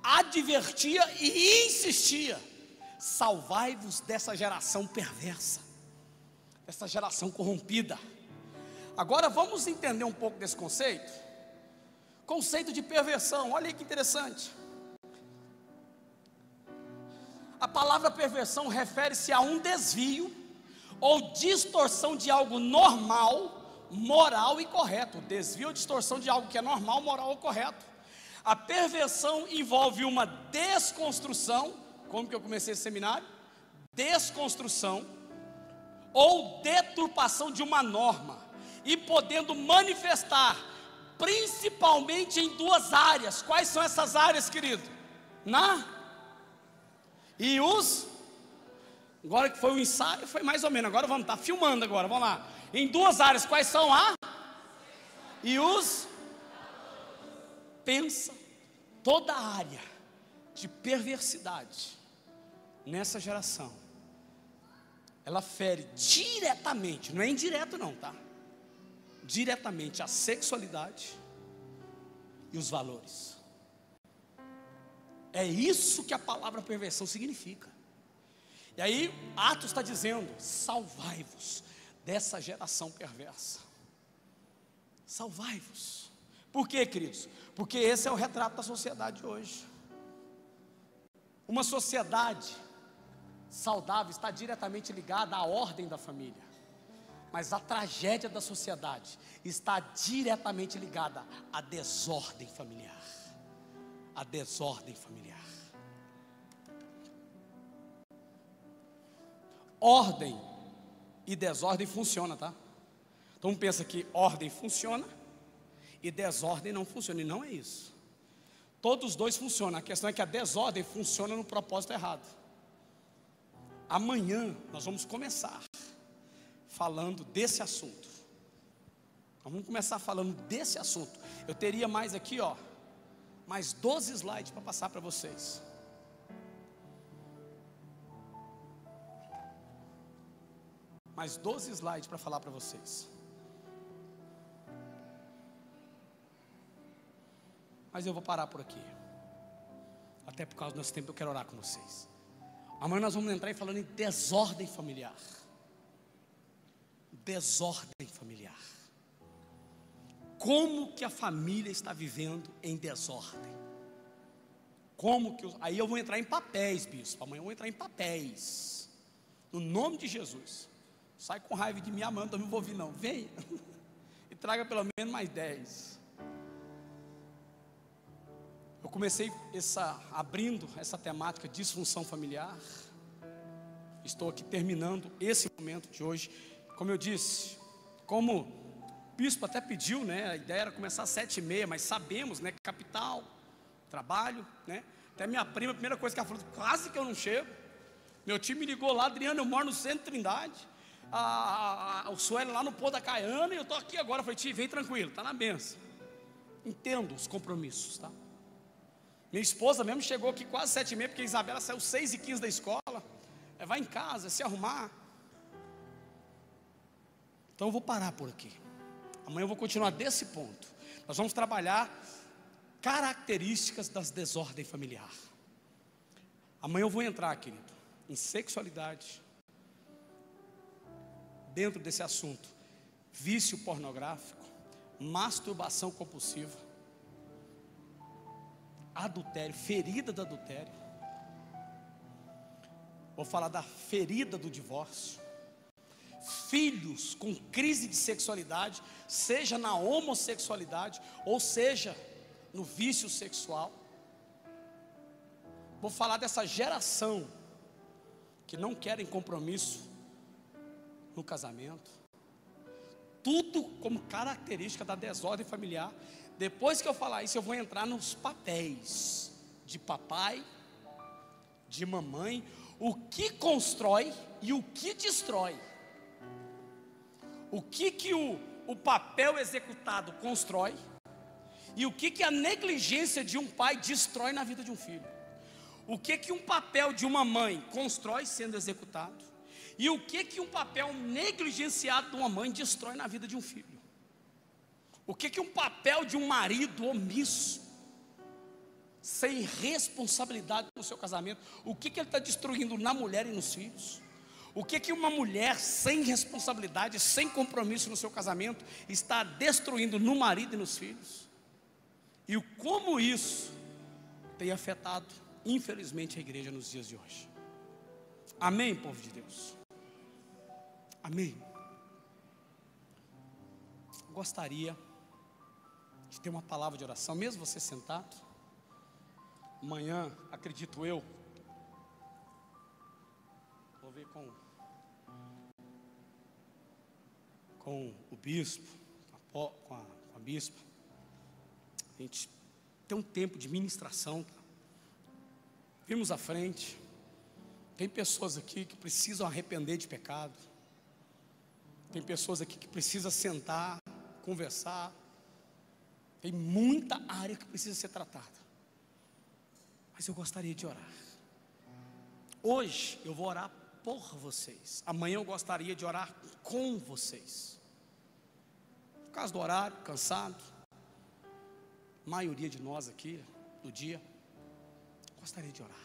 advertia e insistia: salvai-vos dessa geração perversa, dessa geração corrompida. Agora vamos entender um pouco desse conceito. Conceito de perversão, olha aí que interessante. A palavra perversão refere-se a um desvio ou distorção de algo normal, moral e correto. Desvio ou distorção de algo que é normal, moral ou correto. A perversão envolve uma desconstrução, como que eu comecei esse seminário? Desconstrução ou deturpação de uma norma, e podendo manifestar principalmente em duas áreas. Quais são essas áreas, querido? Agora que foi o ensaio, foi mais ou menos. Agora vamos estar filmando agora, vamos lá. Em duas áreas, quais são? Pensa, toda a área de perversidade nessa geração, ela fere diretamente, não é indireto não, tá? Diretamente a sexualidade e os valores. É isso que a palavra perversão significa. E aí Atos está dizendo: salvai-vos dessa geração perversa. Salvai-vos. Por quê, queridos? Porque esse é o retrato da sociedade de hoje. Uma sociedade saudável está diretamente ligada à ordem da família, mas a tragédia da sociedade está diretamente ligada à desordem familiar. A desordem familiar. Ordem e desordem funciona, tá? Então pensa que ordem funciona e desordem não funciona, e não é isso. Todos os dois funcionam, a questão é que a desordem funciona no propósito errado. Amanhã nós vamos começar falando desse assunto. Nós vamos começar falando desse assunto. Eu teria mais aqui, mais 12 slides para passar para vocês. Mais 12 slides para falar para vocês. Mas eu vou parar por aqui. Até por causa do nosso tempo eu quero orar com vocês. Amanhã nós vamos entrar falando em desordem familiar. Desordem familiar. Como que a família está vivendo em desordem? Aí eu vou entrar em papéis, bispo. Amanhã eu vou entrar em papéis. No nome de Jesus. Sai com raiva de mim amanhã, não vou ouvir não. Venha. E traga pelo menos mais 10. Eu comecei abrindo essa temática disfunção familiar. Estou aqui terminando esse momento de hoje. Como eu disse, como o bispo até pediu, né? A ideia era começar às 7h30, mas sabemos, né? Capital, trabalho, né? Até minha prima, a primeira coisa que ela falou: quase que eu não chego. Meu time me ligou lá: Adriano, eu moro no centro de Trindade. O Sueli lá no Pô da Caiana, e eu estou aqui agora. Eu falei: Ti, vem tranquilo, está na benção. Entendo os compromissos, tá? Minha esposa mesmo chegou aqui quase 7h30, porque a Isabela saiu 6h15 da escola. Vai em casa, se arrumar. Então eu vou parar por aqui. Amanhã eu vou continuar desse ponto. Nós vamos trabalhar características das desordens familiar. Amanhã eu vou entrar, querido, em sexualidade. Dentro desse assunto, vício pornográfico, masturbação compulsiva, adultério, ferida do adultério. Vou falar da ferida do divórcio. Filhos com crise de sexualidade, seja na homossexualidade, ou seja no vício sexual. Vou falar dessa geração que não querem compromisso no casamento. Tudo como característica da desordem familiar. Depois que eu falar isso, eu vou entrar nos papéis de papai, de mamãe, o que constrói e o que destrói. O que o papel executado constrói e o que a negligência de um pai destrói na vida de um filho. O que um papel de uma mãe constrói sendo executado e o que um papel negligenciado de uma mãe destrói na vida de um filho. O que um papel de um marido omisso, sem responsabilidade no seu casamento, o que ele está destruindo na mulher e nos filhos. O que uma mulher sem responsabilidade, sem compromisso no seu casamento, está destruindo no marido e nos filhos. E como isso tem afetado, infelizmente, a igreja nos dias de hoje. Amém, povo de Deus? Amém. Gostaria de ter uma palavra de oração, mesmo você sentado. Amanhã, acredito eu, vou ver com o bispo, com a bispa. A gente tem um tempo de ministração. Vimos à frente. Tem pessoas aqui que precisam arrepender de pecado. Tem pessoas aqui que precisam sentar, conversar. Tem muita área que precisa ser tratada. Mas eu gostaria de orar. Hoje eu vou orar por vocês. Amanhã eu gostaria de orar com vocês. Por causa do horário, cansado. A maioria de nós aqui, do dia, gostaria de orar.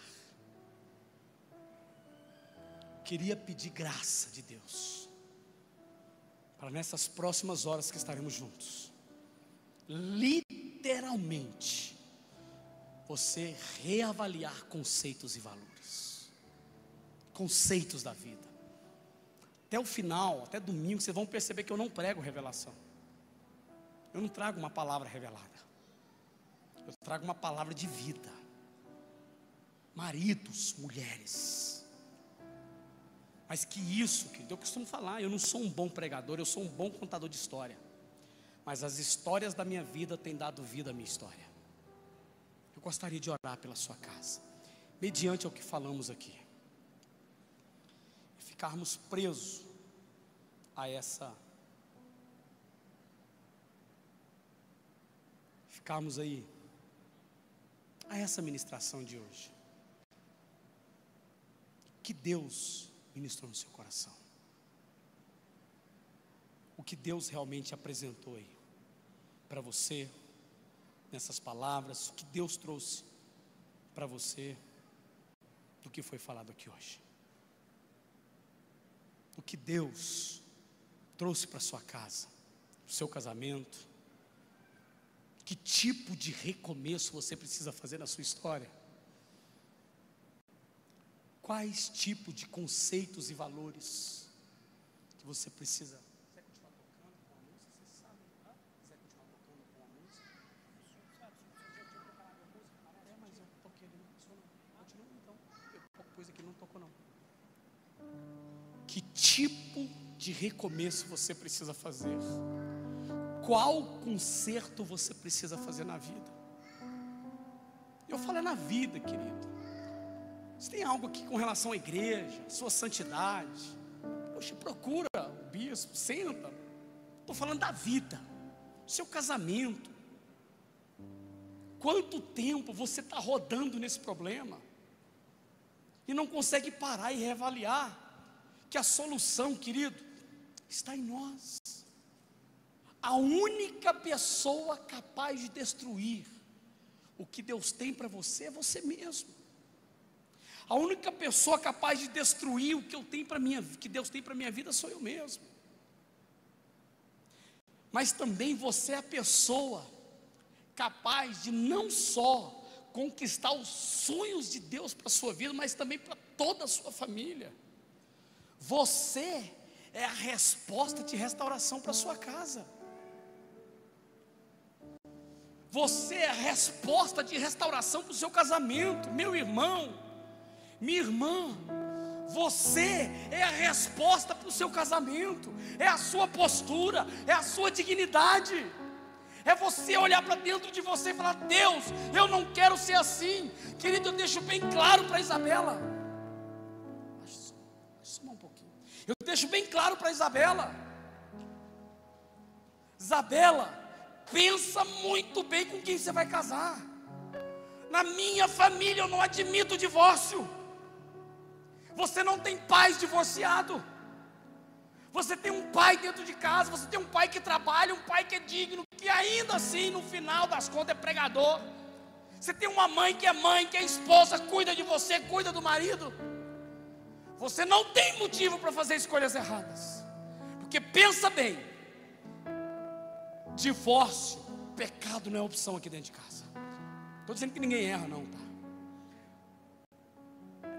Queria pedir graça de Deus, para nessas próximas horas que estaremos juntos, literalmente, você reavaliar conceitos e valores, conceitos da vida. Até o final, até domingo, vocês vão perceber que eu não prego revelação. Eu não trago uma palavra revelada. Eu trago uma palavra de vida. Maridos, mulheres. Mas que isso, querido, eu costumo falar, eu não sou um bom pregador, eu sou um bom contador de história. Mas as histórias da minha vida têm dado vida à minha história. Eu gostaria de orar pela sua casa, mediante ao que falamos aqui. Ficarmos presos a ficarmos aí a essa ministração de hoje. Que Deus ministrou no seu coração. O que Deus realmente apresentou aí para você nessas palavras, o que Deus trouxe para você do que foi falado aqui hoje. O que Deus trouxe para sua casa, para o seu casamento. Que tipo de recomeço você precisa fazer na sua história? Quais tipos de conceitos e valores que você precisa? Quiser continuar tocando com a música, você sabe, né? Quiser continuar tocando com a música, sabe, se você já tinha preparado a música, mas eu toquei ali, não passou não. Continua então, eu pouca coisa que não tocou não. Que tipo de recomeço você precisa fazer? Qual conserto você precisa fazer na vida? Eu falo é na vida, querido. Se tem algo aqui com relação à igreja, sua santidade, poxa, procura o bispo, senta. Estou falando da vida, seu casamento. Quanto tempo você está rodando nesse problema e não consegue parar e reavaliar que a solução, querido, está em nós. A única pessoa capaz de destruir o que Deus tem para você é você mesmo. A única pessoa capaz de destruir o que que Deus tem para minha vida sou eu mesmo. Mas também você é a pessoa capaz de não só conquistar os sonhos de Deus para a sua vida, mas também para toda a sua família. Você é a resposta de restauração para a sua casa. Você é a resposta de restauração para o seu casamento. Meu irmão, minha irmã, Você é a resposta para o seu casamento, é a sua postura, é a sua dignidade. É você olhar para dentro de você e falar: Deus, eu não quero ser assim. Querido, eu deixo bem claro para Isabela. Só um pouquinho. Eu deixo bem claro para Isabela. Isabela, pensa muito bem com quem você vai casar. Na minha família eu não admito divórcio. Você não tem pais divorciado. Você tem um pai dentro de casa, você tem um pai que trabalha, um pai que é digno, que ainda assim, no final das contas, é pregador. Você tem uma mãe, que é esposa, cuida de você, cuida do marido. Você não tem motivo para fazer escolhas erradas. Porque pensa bem, divórcio, pecado não é opção aqui dentro de casa. Estou dizendo que ninguém erra não, tá?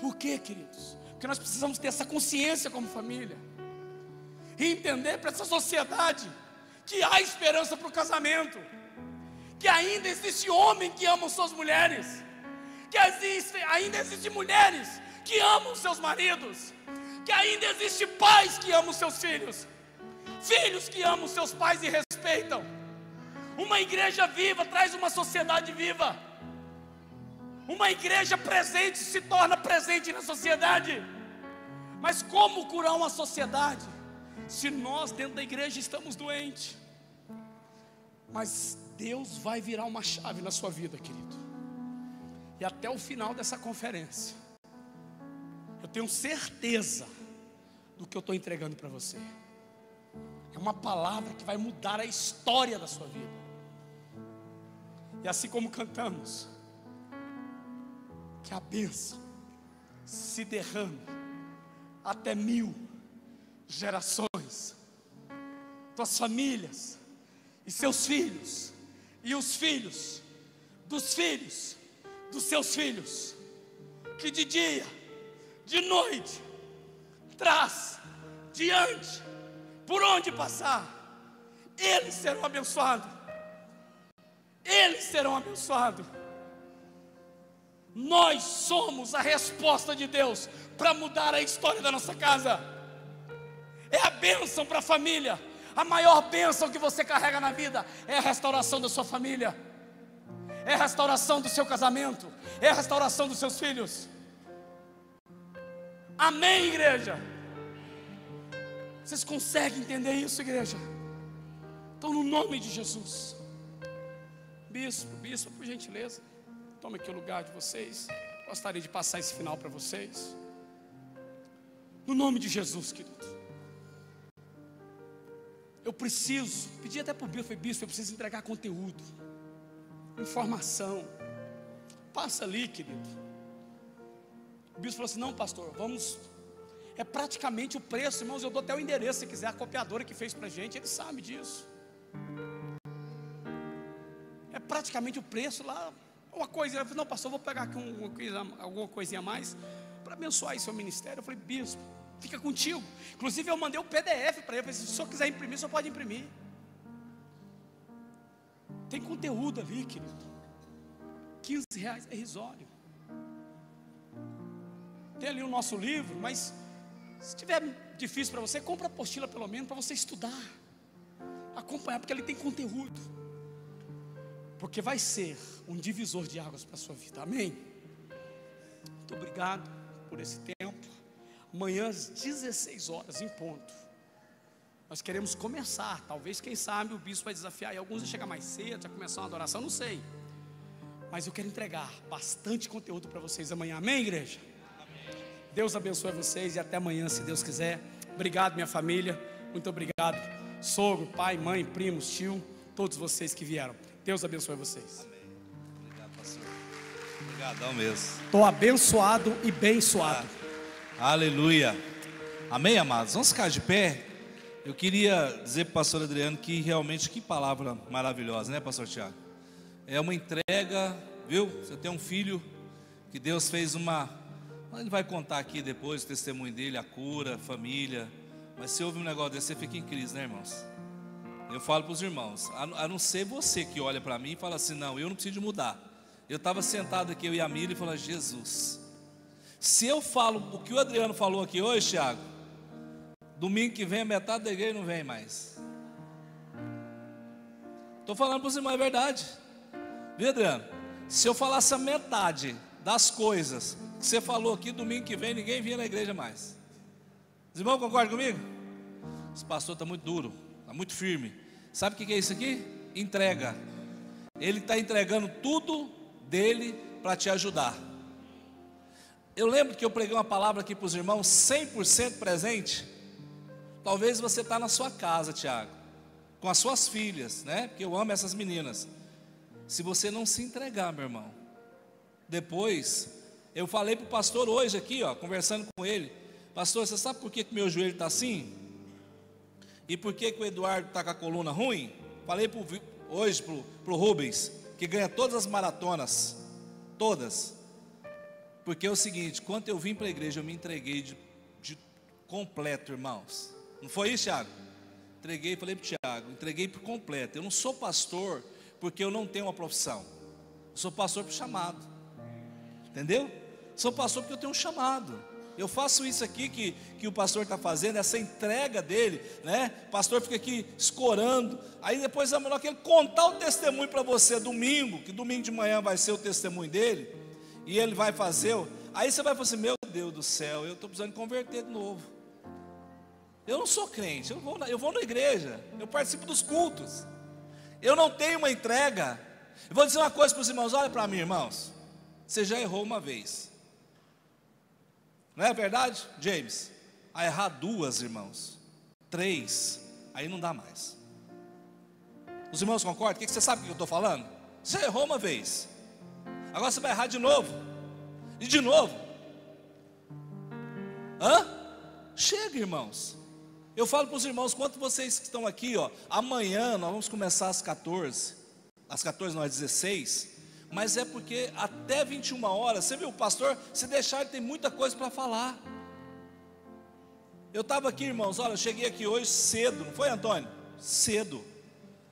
Por quê, queridos? Porque nós precisamos ter essa consciência como família. E entender para essa sociedade que há esperança para o casamento, que ainda existe homem que ama suas mulheres, que ainda existe mulheres que amam seus maridos, que ainda existe pais que amam seus filhos, filhos que amam seus pais e respeitam. Uma igreja viva traz uma sociedade viva. Uma igreja presente se torna presente na sociedade. Mas como curar uma sociedade se nós dentro da igreja estamos doentes? Mas Deus vai virar uma chave na sua vida, querido. E até o final dessa conferência, eu tenho certeza do que eu estou entregando para você. É uma palavra que vai mudar a história da sua vida. E assim como cantamos, que a bênção se derrame até 1000 gerações, tuas famílias e seus filhos, e os filhos dos filhos dos seus filhos, que de dia, de noite, traz, diante, por onde passar, eles serão abençoados. Eles serão abençoados. Nós somos a resposta de Deus para mudar a história da nossa casa. É a bênção para a família. A maior bênção que você carrega na vida é a restauração da sua família, é a restauração do seu casamento, é a restauração dos seus filhos. Amém, igreja? Vocês conseguem entender isso, igreja? Então, no nome de Jesus, bispo, por gentileza, tome aqui o lugar de vocês. Gostaria de passar esse final para vocês. No nome de Jesus, querido, eu preciso, pedi até para o bispo, eu preciso entregar conteúdo, informação. Passa ali, querido. O bispo falou assim: não, pastor, vamos. É praticamente o preço, irmãos. Eu dou até o endereço se quiser. A copiadora que fez para a gente, ele sabe disso. É praticamente o preço lá. Uma coisa, eu falei: não, pastor, vou pegar aqui alguma coisinha a mais para abençoar aí seu ministério. Eu falei: bispo, fica contigo. Inclusive eu mandei o PDF para ele. Eu falei: se o senhor quiser imprimir, o senhor pode imprimir. Tem conteúdo ali, querido. R$15 é irrisório. Tem ali o nosso livro, mas se tiver difícil para você, compra a apostila pelo menos para você estudar, acompanhar, porque ele tem conteúdo. Porque vai ser um divisor de águas para a sua vida. Amém? Muito obrigado por esse tempo. Amanhã às 16 horas em ponto, nós queremos começar. Talvez, quem sabe, o bispo vai desafiar e alguns a chegar mais cedo, a começar uma adoração, não sei. Mas eu quero entregar bastante conteúdo para vocês amanhã. Amém, igreja? Amém. Deus abençoe vocês e até amanhã, se Deus quiser. Obrigado, minha família. Muito obrigado, sogro, pai, mãe, primos, tio, todos vocês que vieram. Deus abençoe vocês. Amém. Obrigado, pastor. Obrigadão mesmo. Estou abençoado e abençoado. Aleluia. Amém, amados? Vamos ficar de pé. Eu queria dizer para o pastor Adriano que realmente, que palavra maravilhosa, né, pastor Tiago? É uma entrega, viu? Você tem um filho que Deus fez uma... Ele vai contar aqui depois o testemunho dele, a cura, a família. Mas se houve um negócio desse, você fica em crise, né, irmãos? Eu falo para os irmãos, a não ser você que olha para mim e fala assim: não, eu não preciso de mudar. Eu estava sentado aqui, eu e a Mila, e falei: Jesus, Se eu falo o que o Adriano falou aqui hoje, Thiago, domingo que vem a metade da igreja não vem mais. Estou falando para os irmãos, é verdade. Viu, Adriano? Se eu falasse a metade das coisas que você falou aqui, domingo que vem ninguém vinha na igreja mais. Os irmãos concordam comigo? Esse pastor está muito duro, está muito firme. Sabe o que é isso aqui? Entrega. Ele está entregando tudo dele para te ajudar. Eu lembro que eu preguei uma palavra aqui para os irmãos 100% presente. Talvez você está na sua casa, Tiago, com as suas filhas, né? Porque eu amo essas meninas. Se você não se entregar, meu irmão, depois, eu falei para o pastor hoje aqui, ó, conversando com ele: pastor, você sabe por que meu joelho está assim? E por que o Eduardo está com a coluna ruim? Falei hoje para o Rubens, que ganha todas as maratonas, todas. Porque é o seguinte, quando eu vim para a igreja, eu me entreguei de completo, irmãos. Não foi isso, Thiago? Entreguei, falei para o Thiago, entreguei por completo. Eu não sou pastor porque eu não tenho uma profissão. Eu sou pastor por chamado. Entendeu? Sou pastor porque eu tenho um chamado. Eu faço isso aqui que o pastor está fazendo, essa entrega dele, né? O pastor fica aqui escorando. Aí depois é melhor que ele contar o testemunho para você domingo, que domingo de manhã vai ser o testemunho dele. E ele vai fazer, aí você vai falar assim: meu Deus do céu, eu estou precisando converter de novo. Eu não sou crente, eu vou na igreja, eu participo dos cultos, eu não tenho uma entrega. Eu vou dizer uma coisa para os irmãos: olha para mim, irmãos, você já errou uma vez, não é verdade, James? A errar 2, irmãos, 3, aí não dá mais. Os irmãos concordam? O que você sabe o que eu estou falando? Você já errou uma vez, agora você vai errar de novo, e de novo. Chega, irmãos. Eu falo para os irmãos, quanto vocês que estão aqui, ó, amanhã nós vamos começar às 14, às 14 não, às 16, mas é porque até 21 horas, você viu, o pastor, se deixar, ele tem muita coisa para falar. Eu estava aqui, irmãos, olha, eu cheguei aqui hoje cedo, não foi, Antônio? Cedo,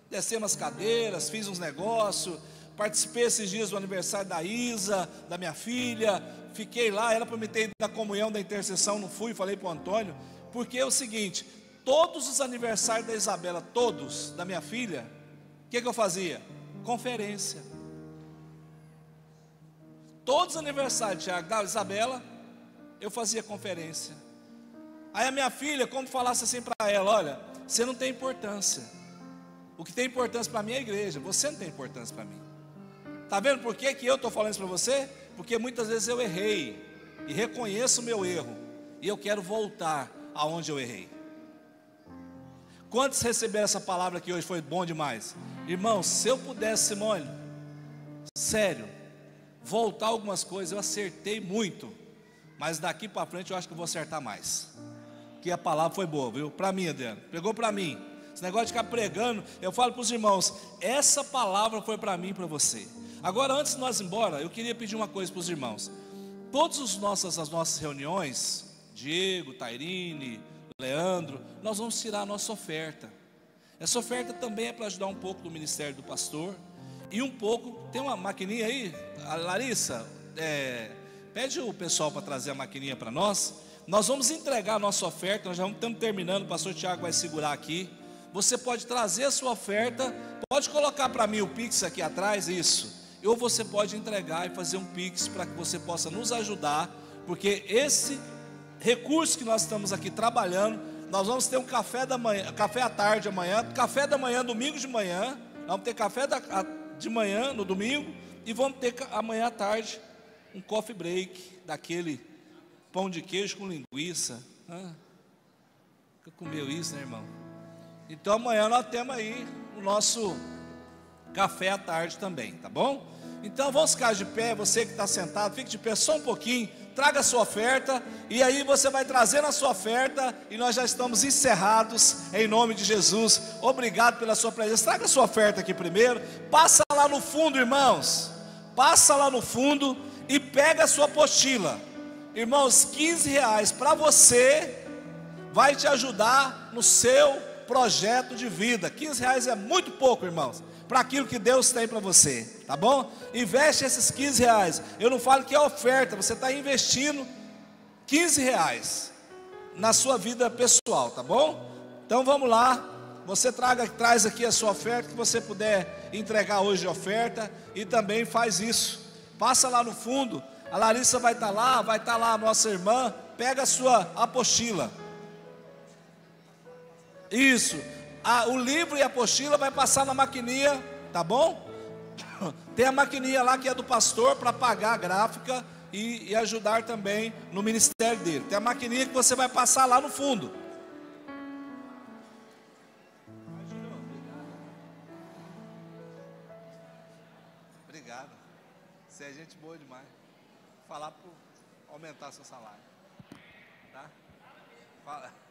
descemos as cadeiras, fiz uns negócios, participei esses dias do aniversário da Isa, da minha filha, fiquei lá, ela prometeu ir na comunhão da intercessão, não fui, falei para o Antônio, porque é o seguinte, todos os aniversários da Isabela, todos, da minha filha, o que eu fazia? Conferência. Todos os aniversários, Tiago, da Isabela, eu fazia conferência. Aí a minha filha, como falasse assim para ela: olha, você não tem importância, o que tem importância para mim é a igreja, você não tem importância para mim. Está vendo por que eu estou falando isso para você? Porque muitas vezes eu errei, e reconheço o meu erro, e eu quero voltar aonde eu errei. Quantos receberam essa palavra aqui hoje? Foi bom demais. Irmãos, se eu pudesse, Simone, sério, voltar algumas coisas, eu acertei muito, mas daqui para frente eu acho que eu vou acertar mais, que a palavra foi boa, viu? Para mim, Adriano, pegou para mim. Esse negócio de ficar pregando, eu falo para os irmãos, essa palavra foi para mim e para você. Agora, antes de nós ir embora, eu queria pedir uma coisa para os irmãos. Todas as nossas reuniões, Diego, Tairine, Leandro, nós vamos tirar a nossa oferta. Essa oferta também é para ajudar um pouco do ministério do pastor, e um pouco, tem uma maquininha aí, a Larissa, pede o pessoal para trazer a maquininha para nós. Nós vamos entregar a nossa oferta, nós já estamos terminando, o pastor Tiago vai segurar aqui. Você pode trazer a sua oferta, pode colocar para mim o Pix aqui atrás, isso. Ou você pode entregar e fazer um Pix para que você possa nos ajudar, porque esse recurso que nós estamos aqui trabalhando, nós vamos ter um café da manhã, café à tarde amanhã, café da manhã domingo de manhã, nós vamos ter café de manhã no domingo, e vamos ter amanhã à tarde um coffee break, daquele pão de queijo com linguiça. Nunca comeu isso, né, irmão? Então amanhã nós temos aí o nosso café à tarde também, tá bom? Então vamos ficar de pé, você que está sentado, fique de pé só um pouquinho, traga a sua oferta, e aí você vai trazendo a sua oferta, e nós já estamos encerrados, em nome de Jesus. Obrigado pela sua presença. Traga a sua oferta aqui primeiro, passa lá no fundo, irmãos, passa lá no fundo, e pega a sua apostila. Irmãos, R$15 para você, vai te ajudar no seu projeto de vida. R$15 é muito pouco, irmãos, para aquilo que Deus tem para você, tá bom? Investe esses R$15. Eu não falo que é oferta, você está investindo R$ 15 na sua vida pessoal, tá bom? Então vamos lá, você traz aqui a sua oferta, que você puder entregar hoje a oferta, e também faz isso, passa lá no fundo, a Larissa vai estar lá a nossa irmã, pega a sua apostila, isso, o livro e a apostila vai passar na maquininha, tá bom? Tem a maquininha lá que é do pastor, para pagar a gráfica, e ajudar também no ministério dele. Tem a maquininha que você vai passar lá no fundo. Obrigado. Você é gente boa demais. Vou falar para aumentar seu salário. Tá? Fala.